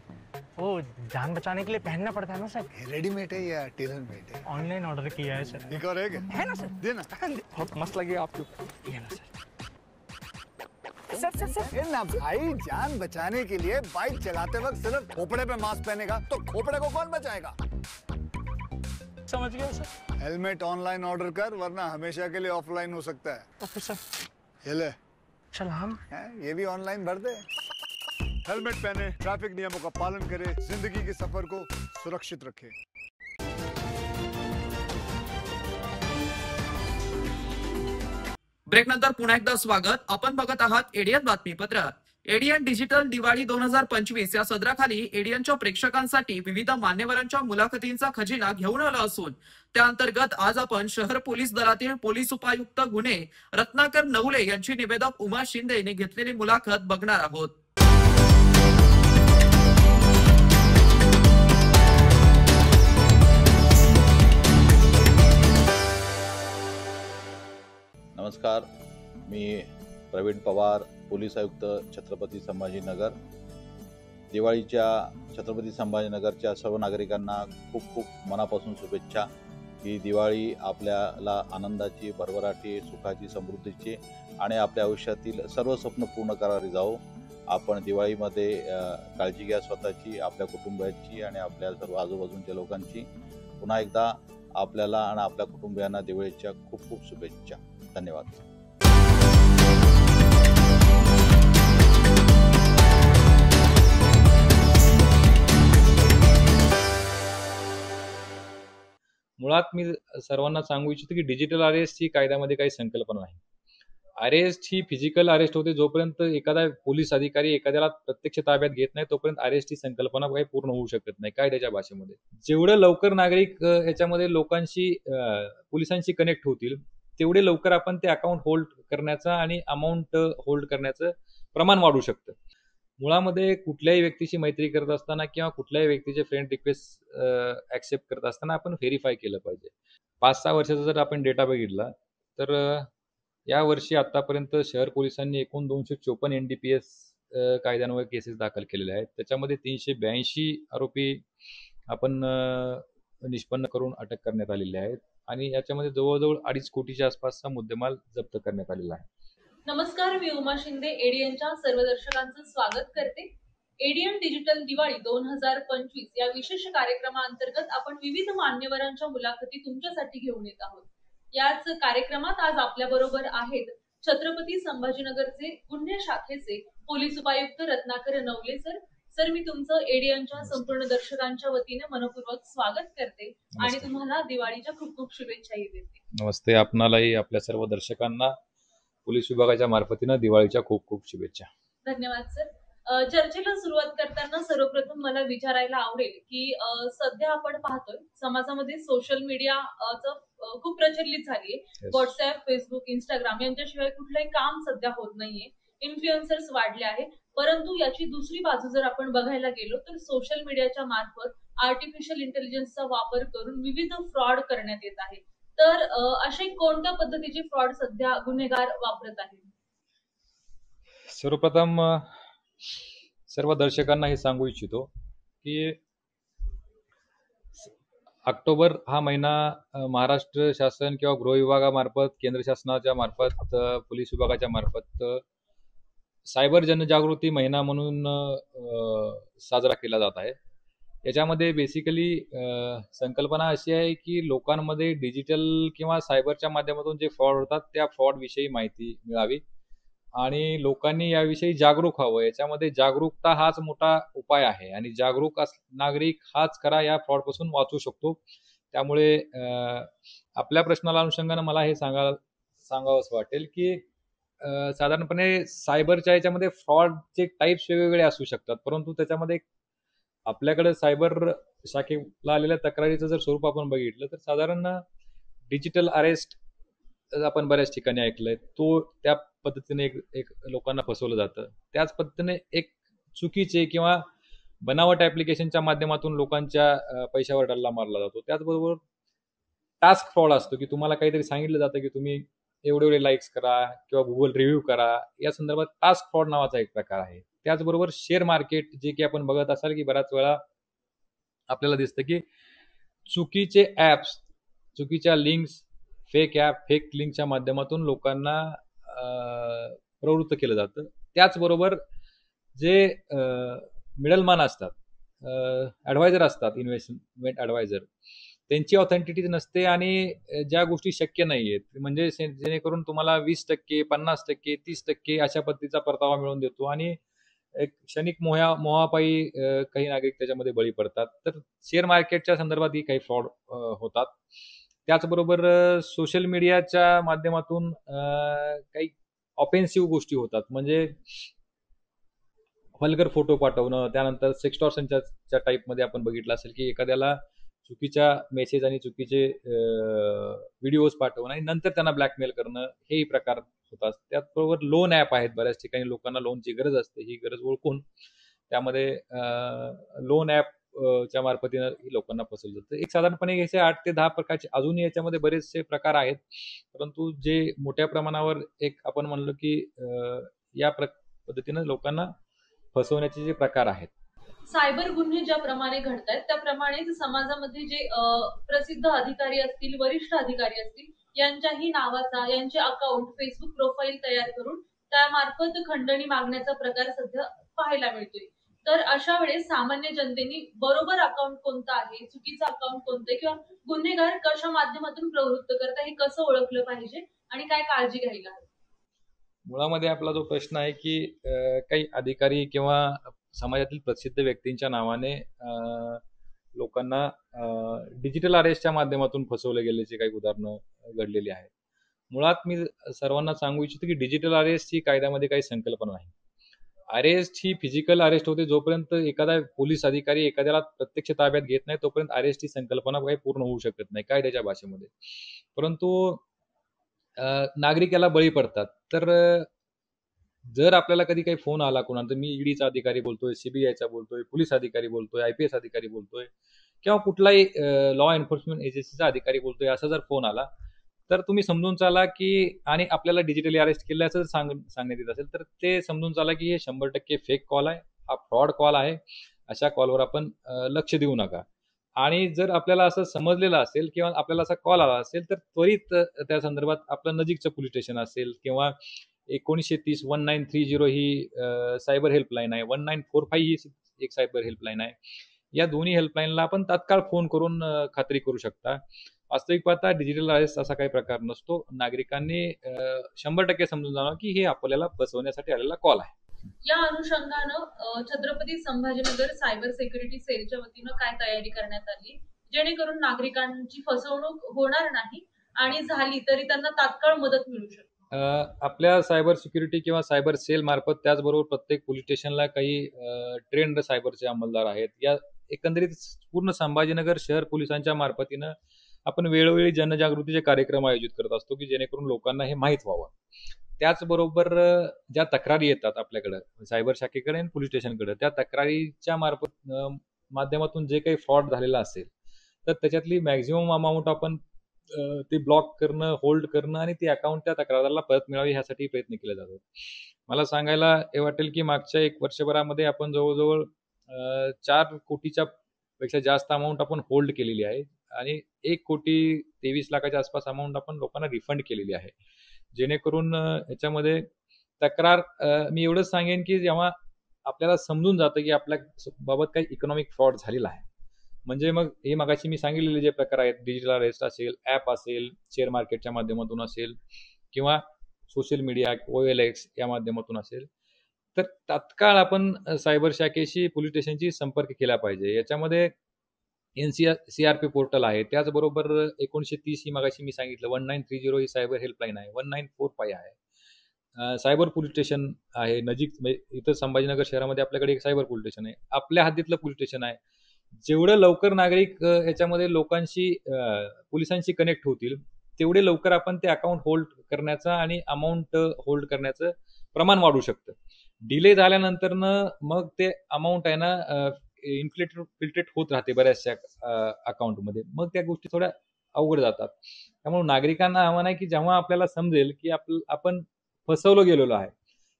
वो जान बचाने के लिए पहनना पड़ता है ना सर. रेडीमेड है या टेलर मेड है? ऑनलाइन ऑर्डर किया है सर. एक और है ना सर. देना. बहुत मस्त लगे आपको. ये ना सर. सर ना भाई, जान बचाने के लिए बाइक चलाते वक्त सिर्फ खोपड़े पे मास्क पहनेगा तो खोपड़े को कौन बचाएगा? समझ गया सर. हेलमेट ऑनलाइन ऑर्डर कर, वरना हमेशा के लिए ऑफलाइन हो सकता है. Okay sir. ये ले. चल हम ये भी ऑनलाइन भर दे. हेलमेट पहने, ट्रैफिक नियमों का पालन करे, जिंदगी के सफर को सुरक्षित रखे. ब्रेक नंतर पुन्हा एकदा स्वागत. आपण बघत आहात एडियन बातमीपत्र. एडियन डिजिटल दिवाळी 2025 या सदराखाली एडियनच्या प्रेक्षकांसाठी विविध मान्यवरांच्या मुलाखतींचा खजिना घेऊन आला असून त्या अंतर्गत आज आपण शहर पोलीस दलातील पोलीस उपायुक्त गुन्हे रत्नाकर नवले यांची निवेदक उमा शिंदे यांनी घेतलेली मुलाखत बघणार आहोत. नमस्कार, मी प्रवीण पवार, पोलीस आयुक्त छत्रपती संभाजीनगर. दिवाळीच्या छत्रपती संभाजीनगरच्या सर्व नागरिकांना खूप खूप मनापासून शुभेच्छा. ही दिवाळी आपल्याला आनंदाची, भरभराटी, सुखाची, समृद्धीची आणि आपल्या आयुष्यातील सर्व स्वप्न पूर्ण करणारी जाओ. आपण दिवाळीमध्ये काळजी घ्या स्वतःची, आपल्या कुटुंबाची आणि आपल्या सर्व आजूबाजूच्या लोकांची. पुन्हा एकदा आपल्याला आणि आपल्या कुटुंबियांना दिवाळीच्या खूप खूप शुभेच्छा. धन्यवाद. मुळात मी सर्वांना सांगू इच्छितो की डिजिटल अरेस्ट ही कायद्यामध्ये काही संकल्पना नाही. अरेस्ट ही फिजिकल अरेस्ट होते. जोपर्यंत एखादा पोलीस अधिकारी एखाद्याला प्रत्यक्ष ताब्यात घेत नाही तोपर्यंत अरेस्ट ही संकल्पना काही पूर्ण होऊ शकत नाही कायद्याच्या भाषेमध्ये. जेवढं लवकर नागरिक याच्यामध्ये लोकांशी पोलिसांशी कनेक्ट होतील तेवढे लवकर आपण ते अकाउंट होल्ड करण्याचा आणि अमाऊंट होल्ड करण्याचं प्रमाण वाढू शकतं. मुळामध्ये कुठल्याही व्यक्तीशी मैत्री करत असताना किंवा कुठल्याही व्यक्तीचे फ्रेंड रिक्वेस्ट ऍक्सेप्ट करत असताना आपण व्हेरीफाय केलं पाहिजे. 5-6 वर्षाचा जर आपण डेटा बघितला तर या वर्षी आतापर्यंत शहर पोलिसांनी एकूण 254 NDPS कायद्यांवर केसेस दाखल केलेल्या आहेत. त्याच्यामध्ये 382 आरोपी आपण निष्पन्न करून अटक करण्यात आलेले आहेत आणि याच्यामध्ये जवळजवळ 2.5 कोटीच्या आसपासचा मुद्देमाल जप्त करण्यात आलेला आहे. नमस्कार, मी उमा शिंदे एडियनच्या सर्व दर्शकांचं स्वागत करते. एडियन डिजिटल दिवाळी 2025 या विशेष कार्यक्रमाअंतर्गत आपण विविध मान्यवरांच्या मुलाखती तुमच्यासाठी घेऊन येत आहोत. याच कार्यक्रमात आज आपल्या बरोबर आहेत छत्रपती संभाजीनगरचे गुन्हे शाखेचे पोलीस उपायुक्त रत्नाकर नवले सर. सर, मी तुमचं एडियनच्या संपूर्ण दर्शकांच्या वतीने मनपूर्वक स्वागत करते आणि तुम्हाला दिवाळीच्या खूप खूप शुभेच्छाही देते. नमस्ते. आपणालाही आपल्या सर्व दर्शकांना पोलीस विभागाच्या मार्फतीनं दिवाळीच्या खूप खूप शुभेच्छा. धन्यवाद सर. चर्चेला सुरुवात करताना सर्वप्रथम मला विचारायला आवडेल की सध्या आपण पाहतोय समाजामध्ये सोशल मीडियाचं खूप प्रचलित झालीये. व्हॉट्सअप, फेसबुक, इंस्टाग्राम यांच्याशिवाय कुठलंही काम सध्या होत नाहीये. इन्फ्लुएन्सर्स वाढले आहे, परंतु याची दुसरी बाजू जर आपण बघायला गेलो तर सोशल मीडियाच्या मार्फत आर्टिफिशियल इंटेलिजन्सचा वापर करून विविध फ्रॉड करण्यात येत आहे. तर असे कोणत्या पद्धतीचे फ्रॉड सध्या गुन्हेगार वापरत आहेत? सर्वप्रथम सर्व दर्शकांना हे सांगू इच्छितो की ऑक्टोबर हा महिना महाराष्ट्र शासन किंवा गृह विभागामार्फत, केंद्र शासनाच्या मार्फत, पोलीस विभागाच्या मार्फत सायबर जनजागृती महिना म्हणून साजरा केला जात आहे. याच्यामध्ये बेसिकली संकल्पना अशी आहे की लोकांमध्ये डिजिटल किंवा सायबरच्या माध्यमातून जे फ्रॉड होतात त्या फ्रॉड विषयी माहिती मिळावी आणि लोकांनी याविषयी जागरूक व्हावं. याच्यामध्ये जागरूकता हाच मोठा उपाय आहे आणि जागरूक नागरिक हाच खरा या फ्रॉडपासून वाचू शकतो. त्यामुळे आपल्या प्रश्नाला अनुषंगानं मला हे सांगावंसं वाटेल की साधारणपणे सायबरच्या याच्यामध्ये फ्रॉडचे टाईप्स वेगवेगळे असू शकतात, परंतु त्याच्यामध्ये आपल्याकडे सायबर शाखेला आलेल्या तक्रारीचं जर स्वरूप आपण बघितलं तर साधारण डिजिटल अरेस्ट आपण बऱ्याच ठिकाणी ऐकलंय. तो त्या पद्धतीने एक लोकांना फसवलं जातं. त्याच पद्धतीने एक चुकीचे किंवा बनावट ऍप्लिकेशनच्या माध्यमातून लोकांच्या पैशावर डल्ला मारला जातो. त्याचबरोबर टास्क फ्रॉड असतो की तुम्हाला काहीतरी सांगितलं जातं की तुम्ही एवढे लाईक्स करा किंवा गुगल रिव्ह्यू करा. या संदर्भात टास्क फ्रॉड नावाचा एक प्रकार आहे. त्याचबरोबर शेअर मार्केट जे की आपण बघत असाल की बऱ्याच वेळा आपल्याला दिसतं की चुकीचे ऍप्स, चुकीच्या लिंक्स, फेक ऍप, फेक लिंकच्या माध्यमातून लोकांना प्रवृत्त केलं जातं. त्याचबरोबर जे मिडलमॅन असतात, ॲडवायझर असतात, इन्व्हेस्टमेंट ॲडवायझर, त्यांची ऑथेंटिटी नसते आणि ज्या गोष्टी शक्य नाही आहेत म्हणजे जेणेकरून तुम्हाला 20%, 50%, 30% अशा पद्धतीचा परतावा मिळवून देतो आणि एक क्षणिक मोहापायी काही नागरिक त्याच्यामध्ये बळी पडतात. तर शेअर मार्केटच्या संदर्भातही काही फ्रॉड होतात. त्याचबरोबर सोशल मीडियाच्या माध्यमातून काही ऑफेन्सिव्ह गोष्टी होतात. म्हणजे वल्गर फोटो पाठवणं, त्यानंतर सेक्स्टॉर्शनच्या टाईपमध्ये आपण बघितलं असेल की एखाद्याला चुकीच्या मेसेज आणि चुकीचे व्हिडिओज पाठवणं आणि नंतर त्यांना ब्लॅकमेल करणं, हेही प्रकार होतात. त्याचबरोबर लोन ॲप आहेत. बऱ्याच ठिकाणी लोकांना लोनची गरज असते. ही गरज ओळखून त्यामध्ये लोन ॲप च्या मार्फतीनं लोकांना फसवलं जातं. एक साधारणपणे याचे 8 ते 10 प्रकारचे अजूनही याच्यामध्ये बरेचसे प्रकार आहेत, परंतु जे मोठ्या प्रमाणावर एक आपण म्हणलो की या पद्धतीनं लोकांना फसवण्याचे जे प्रकार आहेत. सायबर गुन्हे ज्याप्रमाणे घडत आहेत त्याप्रमाणेच समाजामध्ये जे प्रसिद्ध अधिकारी असतील, वरिष्ठ अधिकारी असतील, यांच्याही नावाचा, यांचे अकाउंट, फेसबुक प्रोफाईल तयार करून त्यामार्फत खंडणी मागण्याचा प्रकार सध्या पाहायला मिळतोय. तर अशा वेळेस सामान्य जनतेने बरोबर अकाउंट कोणतं आहे, चुकीचं अकाउंट कोणतं किंवा गुन्हेगार कशा माध्यमातून प्रवृत्त करता हे कसं ओळखलं पाहिजे आणि काय काळजी घ्यायला हवी? मुळामध्ये आपला जो प्रश्न आहे की काही अधिकारी किंवा समाजातील प्रसिद्ध व्यक्तींच्या नावाने लोकांना डिजिटल अरेस्टच्या माध्यमातून फसवले गेल्याची काही उदाहरणं घडलेली आहेत. मुळात मी सर्वांना सांगू इच्छितो की डिजिटल अरेस्ट ही कायद्यामध्ये काही संकल्पना नाही. अरेस्ट ही फिजिकल अरेस्ट होते. जोपर्यंत एखादा पोलीस अधिकारी एखाद्याला प्रत्यक्ष ताब्यात घेत नाही तोपर्यंत अरेस्ट ही संकल्पना काही पूर्ण होऊ शकत नाही कायद्याच्या भाषेमध्ये. परंतु नागरिक याला बळी पडतात. तर जर आपल्याला कधी काही फोन आला कोणाला, तर मी ईडीचा अधिकारी बोलतोय, सीबीआयचा बोलतोय, पोलीस अधिकारी बोलतोय, IPS अधिकारी बोलतोय किंवा कुठलाही लॉ एन्फोर्समेंट एजन्सीचा अधिकारी बोलतोय, असा जर फोन आला तर तुम्ही समजून चाला की आणि आपल्याला डिजिटली अरेस्ट केलं असं सांगण्यात येत असेल तर ते समजून चाला की हे 100% फेक कॉल आहे, हा फ्रॉड कॉल आहे. अशा कॉलवर आपण लक्ष देऊ नका. आणि जर आपल्याला असं समजलेलं असेल किंवा आपल्याला असा कॉल आला असेल तर त्वरित त्या संदर्भात आपलं नजीकचं पोलीस स्टेशन असेल किंवा 1930 1930 ही सायबर हेल्पलाईन आहे, 1945 ही एक सायबर हेल्पलाईन आहे. या दोन्ही हेल्पलाईनला आपण तात्काळ फोन करून खात्री करू शकता. वास्तविक पाहता डिजिटल अरेस्ट असा काही प्रकार नसतो. नागरिकांनी 100% समजून जावं की हे आपल्याला फसवण्यासाठी आलेला कॉल आहे. या अनुषंगानं छत्रपती संभाजीनगर सायबर सिक्युरिटी सेलच्या वतीनं काय तयारी करण्यात आली जेणेकरून नागरिकांची फसवणूक होणार नाही आणि झाली तरी त्यांना तात्काळ मदत मिळू शकते? आपल्या सायबर सिक्युरिटी किंवा सायबर सेल मार्फत त्याचबरोबर प्रत्येक पोलीस स्टेशनला काही ट्रेंड सायबरचे अंमलदार आहेत. या एकंदरीत पूर्ण संभाजीनगर शहर पोलिसांच्या मार्फतीनं आपण वेळोवेळी जनजागृतीचे कार्यक्रम आयोजित करत असतो की जेणेकरून लोकांना हे माहीत व्हावं. त्याचबरोबर ज्या तक्रारी येतात आपल्याकडं सायबर शाखेकडे आणि पोलीस स्टेशनकडे, त्या तक्रारीच्या माध्यमातून जे काही फ्रॉड झालेला असेल तर त्याच्यातली मॅक्झिमम अमाऊंट आपण ते ब्लॉक करणं, होल्ड करणं आणि ती अकाउंट त्या तक्रारदाराला परत मिळावी ह्यासाठी प्रयत्न केले जातात. मला सांगायला हे वाटेल की मागच्या 1 वर्षभरामध्ये आपण जवळजवळ 4 कोटीच्या पेक्षा जास्त अमाऊंट आपण होल्ड केलेली आहे आणि 1,23,00,000च्या आसपास अमाऊंट आपण लोकांना रिफंड केलेली आहे. जेणेकरून याच्यामध्ये तक्रार मी एवढंच सांगेन की जेव्हा आपल्याला समजून जातं की आपल्या बाबत काही इकॉनॉमिक फ्रॉड झालेला आहे, म्हणजे मग हे मगाशी मी सांगितलेले जे प्रकार आहेत, डिजिटल अरेस्ट असेल, ॲप असेल, शेअर मार्केटच्या माध्यमातून असेल किंवा सोशल मीडिया, OLX या माध्यमातून असेल, तर तात्काळ आपण सायबर शाखेशी, पोलीस स्टेशनशी संपर्क केला पाहिजे. याच्यामध्ये CRP पोर्टल आहे. त्याचबरोबर 1930 ही मगाशी मी सांगितलं 1930 ही सायबर हेल्पलाईन आहे. 1945 आहे. सायबर पोलीस स्टेशन आहे नजीक, इथं संभाजीनगर शहरामध्ये आपल्याकडे एक सायबर पोलीस स्टेशन आहे. आपल्या हद्दीतलं पोलीस स्टेशन आहे. जेवढं लवकर नागरिक याच्यामध्ये लोकांशी पोलिसांशी कनेक्ट होतील, तेवढे लवकर आपण ते अकाउंट होल्ड करण्याचा आणि अमाऊंट होल्ड करण्याचं प्रमाण वाढू शकतं. डिले झाल्यानंतरनं मग ते अमाऊंट आहे ना फिल्ट्रेट होत राहते बऱ्याचशा अकाउंटमध्ये. मग त्या गोष्टी थोड्या अवघड जातात. त्यामुळे नागरिकांना आव्हान आहे की जेव्हा आपल्याला समजेल की आपण फसवलं गेलेलो आहे,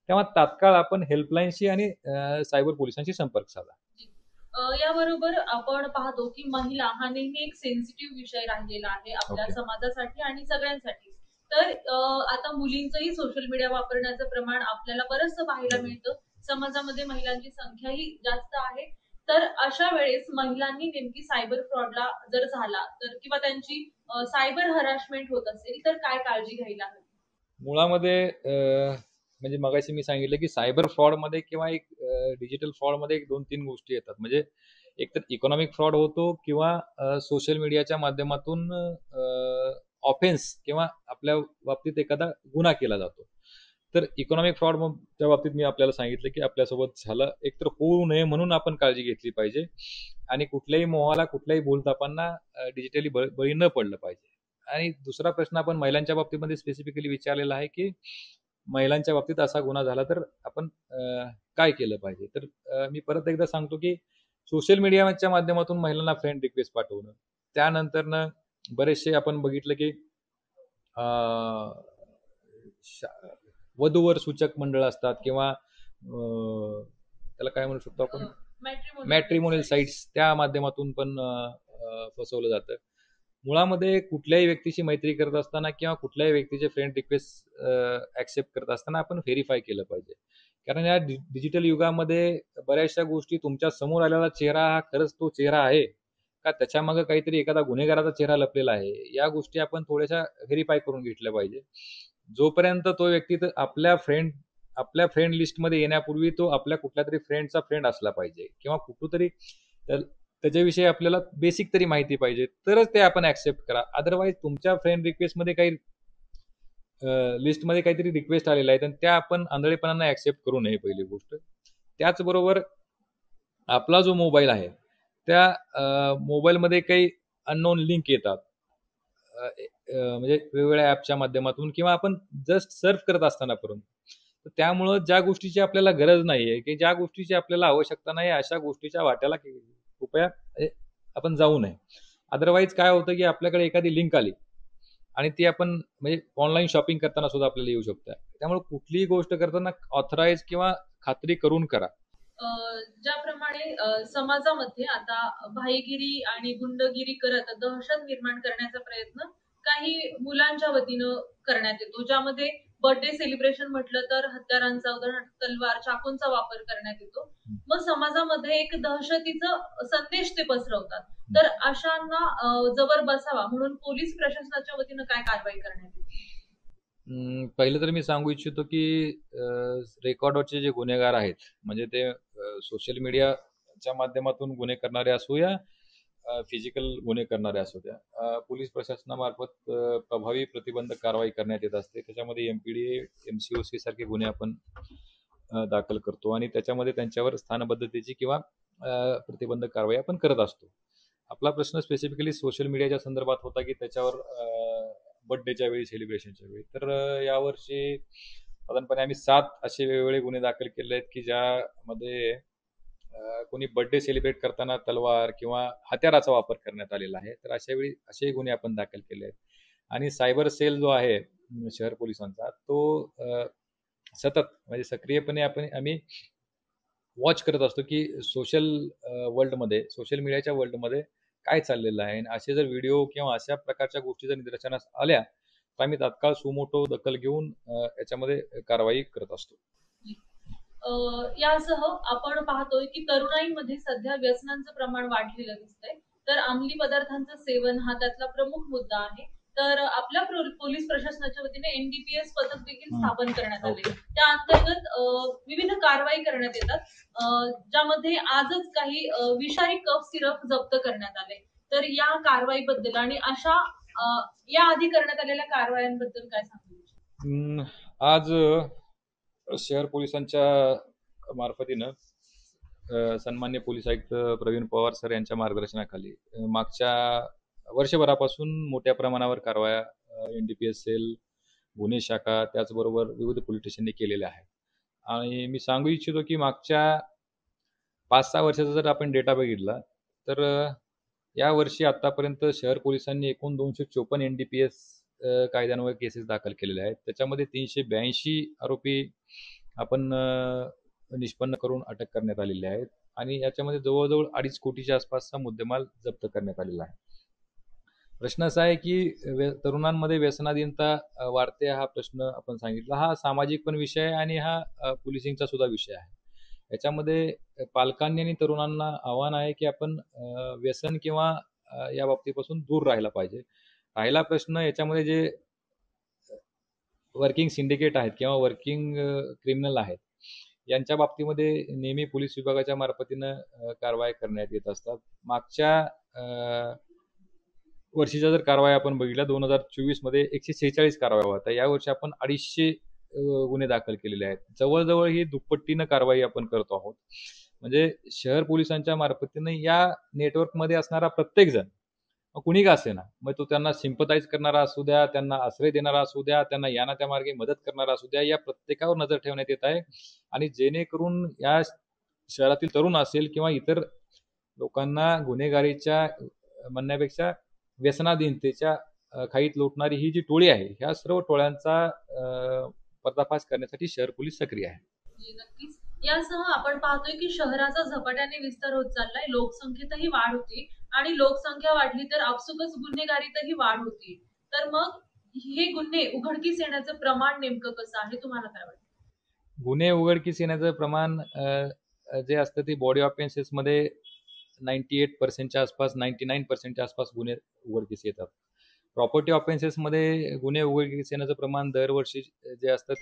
तेव्हा तात्काळ आपण हेल्पलाईनशी आणि सायबर पोलिसांशी संपर्क साधा. याबरोबर आपण पाहतो की महिला हा नेहमी एक सेन्सिटिव्ह विषय राहिलेला आहे आपल्या Okay. समाजासाठी आणि सगळ्यांसाठी. तर आता मुलींचंही सोशल मीडिया वापरण्याचं प्रमाण आपल्याला बरंचसं पाहायला मिळतं. समाजामध्ये महिलांची संख्याही जास्त आहे. तर अशा वेळेस महिलांनी नेमकी सायबर फ्रॉडला जर झाला तर किंवा त्यांची सायबर हरासमेंट होत असेल तर काय काळजी घ्यायला हवी? मुळामध्ये म्हणजे मगाशी मी सांगितलं की सायबर फ्रॉडमध्ये किंवा एक डिजिटल फ्रॉडमध्ये एक 2-3 गोष्टी येतात. म्हणजे एक तर इकॉनॉमिक फ्रॉड होतो किंवा सोशल मीडियाच्या माध्यमातून ऑफेन्स किंवा आपल्या बाबतीत एखादा गुन्हा केला जातो. तर इकॉनॉमिक फ्रॉडच्या बाबतीत मी आपल्याला सांगितलं की आपल्यासोबत झालं, एकतर होऊ नये म्हणून आपण काळजी घेतली पाहिजे आणि कुठल्याही मोहाला, कुठल्याही भूलथापांना डिजिटली बळी न पडलं पाहिजे. आणि दुसरा प्रश्न आपण महिलांच्या बाबतीमध्ये स्पेसिफिकली विचारलेला आहे की महिलांच्या बाबतीत असा गुन्हा झाला तर आपण काय केलं पाहिजे. तर मी परत एकदा सांगतो की सोशल मीडियाच्या माध्यमातून महिलांना फ्रेंड रिक्वेस्ट पाठवणं, त्यानंतरनं बरेचसे आपण बघितलं की वधूवर सूचक मंडळ असतात किंवा त्याला काय म्हणू शकतो आपण, मॅट्रिमोनियल साइट्स, त्या माध्यमातून पण फसवलं जातं. मुळामध्ये कुठल्याही व्यक्तीशी मैत्री करत असताना किंवा कुठल्याही व्यक्तीचे फ्रेंड रिक्वेस्ट ऍक्सेप्ट करत असताना आपण व्हेरीफाय केलं पाहिजे. कारण या डिजिटल युगामध्ये बऱ्याचशा गोष्टी, तुमच्या समोर आलेला चेहरा हा खरंच तो चेहरा आहे का, त्याच्यामागे काहीतरी एखादा गुन्हेगाराचा चेहरा लपलेला आहे, या गोष्टी आपण थोड्याशा व्हेरीफाय करून घेतल्या पाहिजे. जोपर्यंत तो व्यक्ती आपल्या फ्रेंड लिस्टमध्ये येण्यापूर्वी तो आपल्या कुठल्या तरी फ्रेंडचा फ्रेंड असला पाहिजे किंवा कुठंतरी त्याच्याविषयी आपल्याला बेसिक तरी माहिती पाहिजे, तरच ते आपण ऍक्सेप्ट करा. अदरवाईज तुमच्या फ्रेंड रिक्वेस्टमध्ये काही लिस्टमध्ये काहीतरी रिक्वेस्ट आलेल्या आहेत आणि त्या आपण आंधळेपणानं ऍक्सेप्ट करू नये, पहिली गोष्ट. त्याचबरोबर आपला जो मोबाईल आहे त्या मोबाईलमध्ये काही अननोन लिंक येतात, म्हणजे वेगवेगळ्या ऍपच्या माध्यमातून किंवा आपण जस्ट सर्फ करत असताना पर्यंत. तर त्यामुळं ज्या गोष्टीची आपल्याला गरज नाहीये की ज्या गोष्टीची आपल्याला आवश्यकता नाही, अशा गोष्टीच्या वाट्याला कृपया आपण जाऊ नये. अदरवाईज काय होतं की आपल्याकडे एखादी लिंक आली आणि ती आपण म्हणजे ऑनलाईन शॉपिंग करताना सुद्धा आपल्याला येऊ शकतं. त्यामुळे कुठलीही गोष्ट करताना ऑथराईज किंवा खात्री करून करा. ज्याप्रमाणे समाजामध्ये आता भाईगिरी आणि गुंडगिरी करत दहशत निर्माण करण्याचा प्रयत्न काही मुलांच्या वतीनं करण्यात येतो, ज्यामध्ये बर्थडे सेलिब्रेशन म्हटलं तर हत्यारांचा, उदाहरणार्थ तलवार, चाकूंचा वापर करण्यात येतो. मग समाजामध्ये एक दहशतीचा संदेश ते पसरवतात. तर अशांना जबर बसावा म्हणून पोलीस प्रशासनाच्या वतीनं काय कारवाई करण्यात येते? पहिलं तर मी सांगू इच्छितो की रेकॉर्डवरचे जे गुन्हेगार आहेत, म्हणजे ते सोशल मीडियाच्या माध्यमातून गुन्हे करणारे असो या फिजिकल गुन्हे करणारे असो द्या, पोलीस प्रशासनामार्फत प्रभावी प्रतिबंधक कारवाई करण्यात येत असते. त्याच्यामध्ये MPDA, MCOC सारखे गुन्हे आपण दाखल करतो आणि त्याच्यामध्ये त्यांच्यावर स्थानबद्धतेची किंवा प्रतिबंधक कारवाई आपण करत असतो. आपला प्रश्न स्पेसिफिकली सोशल मीडियाच्या संदर्भात होता की त्याच्यावर बर्थडेच्या वेळी, सेलिब्रेशनच्या वेळी. तर यावर्षी साधारणपणे आम्ही 7 असे वेगवेगळे गुन्हे दाखल केले आहेत की ज्यामध्ये कोणी बर्थडे सेलिब्रेट करताना तलवार किंवा हत्याराचा वापर करण्यात आलेला आहे. तर अशा वेळी असेही गुन्हे आपण दाखल केले आहेत. आणि सायबर सेल जो आहे शहर पोलिसांचा, तो सतत म्हणजे सक्रियपणे आम्ही वॉच करत असतो की सोशल मीडियाच्या वर्ल्डमध्ये काय चाललेलं आहे. आणि असे जर व्हिडिओ किंवा अशा प्रकारच्या गोष्टी जर निदर्शनास आल्या तर आम्ही तात्काळ सुमोटो दखल घेऊन याच्यामध्ये कारवाई करत असतो. यासह आपण पाहतोय की तरुणाईमध्ये सध्या व्यसनांचं प्रमाण वाढलेलं दिसतंय. तर अंमली पदार्थांचं सेवन हा त्यातला प्रमुख मुद्दा आहे. तर आपल्या पोलीस प्रशासनाच्या वतीने NDPS पथक देखील स्थापन करण्यात आले. त्या अंतर्गत विविध कारवाई करण्यात येतात, ज्यामध्ये आजच काही विषारी कफ सिरप जप्त करण्यात आले. तर या कारवाईबद्दल आणि अशा या आधी करण्यात आलेल्या कारवायांबद्दल काय सांगू? आज शहर पोलिसांच्या मार्फतीनं सन्मान्य पोलीस आयुक्त प्रवीण पवार सर यांच्या मार्गदर्शनाखाली मागच्या वर्षभरापासून मोठ्या प्रमाणावर कारवाया NDPS सेल, गुन्हे शाखा, त्याचबरोबर विविध पोलीस स्टेशनने केलेल्या आहेत. आणि मी सांगू इच्छितो की मागच्या 5-6 वर्षाचा जर आपण डेटा बघितला तर या वर्षी आतापर्यंत शहर पोलिसांनी एकूण 254 NDPS कायद्यांवर केसेस दाखल केलेल्या आहेत. त्याच्यामध्ये 382 आरोपी आपण निष्पन्न करून अटक करण्यात आलेले आहेत आणि याच्यामध्ये जवळजवळ 2.5 कोटीच्या आसपासचा मुद्देमाल जप्त करण्यात आलेला आहे. प्रश्न असा आहे की तरुणांमध्ये व्यसनाधीनता वाढते, हा प्रश्न आपण सांगितला. हा सामाजिक पण विषय आहे आणि हा पोलिसिंगचा सुद्धा विषय आहे. याच्यामध्ये पालकांनी आणि तरुणांना आव्हान आहे की आपण व्यसन किंवा या बाबतीपासून दूर राहायला पाहिजे. राहिला प्रश्न याच्यामध्ये जे वर्किंग सिंडिकेट आहेत किंवा वर्किंग क्रिमिनल आहेत यांच्या बाबतीमध्ये नेहमी पोलीस विभागाच्या मार्फतीनं कारवाई करण्यात येत असतात. मागच्या वर्षीच्या जर कारवाई आपण बघितल्या 2024 मध्ये 146 कारवाया होत्या. यावर्षी आपण 250 गुन्हे दाखल केलेले आहेत. जवळजवळ ही दुप्पटीनं कारवाई आपण करतो आहोत. म्हणजे शहर पोलिसांच्या मार्फतीनं या नेटवर्कमध्ये असणारा प्रत्येक जण कुणी का असेना, मग तो त्यांना सिम्पथाइज करणारा असू द्या, त्यांना आश्रय देणारा असू द्या, त्यांना याना त्या मार्गे मदत करणारा असू द्या, या प्रत्येकावर नजर ठेवण्यात येत आहे. आणि जेणेकरून या शहरातील तरुण असेल किंवा इतर लोकांना गुन्हेगारीच्या म्हणण्यापेक्षा व्यसनाधीनतेच्या खाईत लोटणारी ही जी टोळी आहे, ह्या सर्व टोळ्यांचा पर्दाफाश करण्यासाठी शहर पोलीस सक्रिय आहे. नक्कीच. यासह आपण पाहतोय की शहराचा झपाट्याने विस्तार होत चाललाय, लोकसंख्येतही वाढ होती आणि लोकसंख्या वाढली तर आपसुकच गुन्हेगारीतही वाढ होती. तर मग हे गुन्हे उघडकीस येण्याचं प्रमाण नेमकं कसं आहे, तुम्हाला काय वाटतं? गुन्हे उघडकीस येण्याचं प्रमाण जे असतं ते बॉडी ऑफेन्सेस मध्ये 98% आसपास, 99% आसपास गुन्हे उघडकीस येतात. प्रॉपर्टी ऑफेन्सेस मध्ये गुन्हे उघडकीस येण्याचं प्रमाण दरवर्षी जे असतं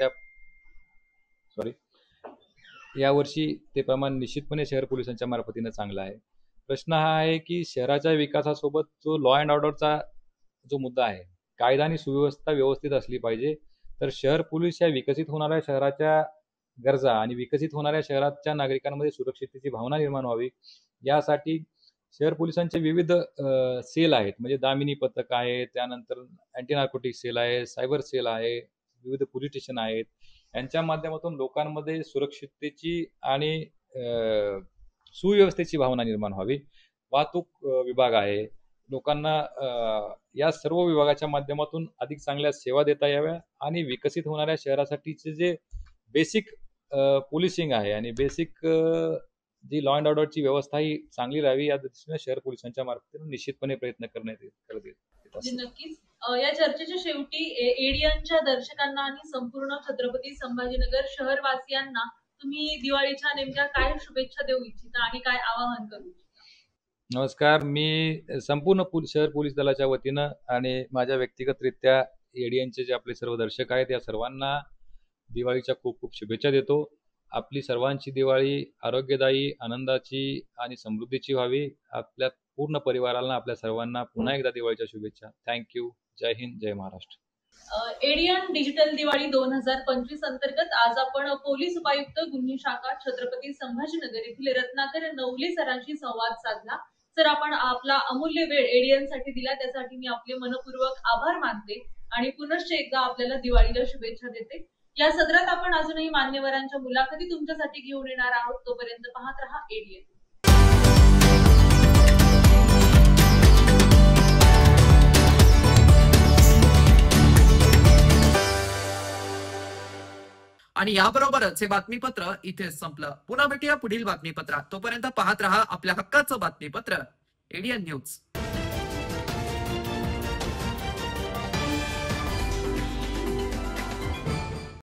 यावर्षी ते प्रमाण निश्चितपणे शहर पोलिसांच्या मार्फतीनं चांगलं आहे. प्रश्न हा आहे की शहराच्या विकासासोबत जो लॉ अँड ऑर्डरचा जो मुद्दा आहे, कायदा आणि सुव्यवस्था व्यवस्थित असली पाहिजे. तर शहर पोलीस या विकसित होणाऱ्या शहराच्या गरजा आणि विकसित होणाऱ्या शहराच्या नागरिकांमध्ये सुरक्षिततेची भावना निर्माण व्हावी यासाठी शहर पोलिसांचे विविध सेल आहेत. म्हणजे दामिनी पथक आहे, त्यानंतर अँटी नार्कोटिक सेल आहे, सायबर सेल आहे, विविध पोलीस स्टेशन आहेत. यांच्या माध्यमातून लोकांमध्ये सुरक्षिततेची आणि सुव्यवस्थेची भावना निर्माण व्हावी. वाहतूक विभाग आहे, लोकांना या सर्व विभागाच्या माध्यमातून अधिक चांगल्या सेवा देता याव्या आणि विकसित होणाऱ्या शहरासाठीचे जे बेसिक पोलिसिंग आहे आणि बेसिक जी लॉ अँड ऑर्डरची व्यवस्था ही चांगली राहावी या दृष्टीने शहर पोलिसांच्या मार्फत निश्चितपणे प्रयत्न करण्यात येत. नक्कीच. या चर्चेच्या शेवटी एडियनच्या दर्शकांना आणि संपूर्ण छत्रपती संभाजीनगर शहरवासियांना तुम्ही दिवाळीच्या नेमक्या काय शुभेच्छा देऊ इच्छिता आणि काय आवाहन करू इच्छिता? नमस्कार. मी संपूर्ण शहर पोलीस दलाच्या वतीनं आणि माझ्या व्यक्तिगतरित्या एडियनचे जे आपले सर्व दर्शक आहेत या सर्वांना दिवाळीच्या खूप खूप शुभेच्छा देतो. आपली सर्वांची दिवाळी आरोग्यदायी, आनंदाची आणि समृद्धीची व्हावी. आपल्या पूर्ण परिवाराला, आपल्या सर्वांना पुन्हा एकदा दिवाळीच्या शुभेच्छा. थँक्यू. जय हिंद, जय महाराष्ट्र. एडियन डिजिटल दिवाळी 2025 अंतर्गत आज आपण पोलीस उपायुक्त गुन्हे शाखा छत्रपती संभाजीनगर येथील रत्नाकर नवले सरांशी संवाद साधला. सर, आपण आपला अमूल्य वेळ एडियनसाठी दिला त्यासाठी मी आपले मनपूर्वक आभार मानते आणि पुनश्च एकदा आपल्याला दिवाळीच्या शुभेच्छा देते. या सदरात आपण अजूनही मान्यवरांच्या मुलाखती तुमच्यासाठी घेऊन येणार आहोत. तोपर्यंत पाहत रहा एडियन. आणि याबरोबरच हे बातमीपत्र इथेच संपलं. पुन्हा भेटूया पुढील बातमीपत्रात. तोपर्यंत पाहत रहा आपल्या हक्काचं बातमीपत्र एडियन न्यूज.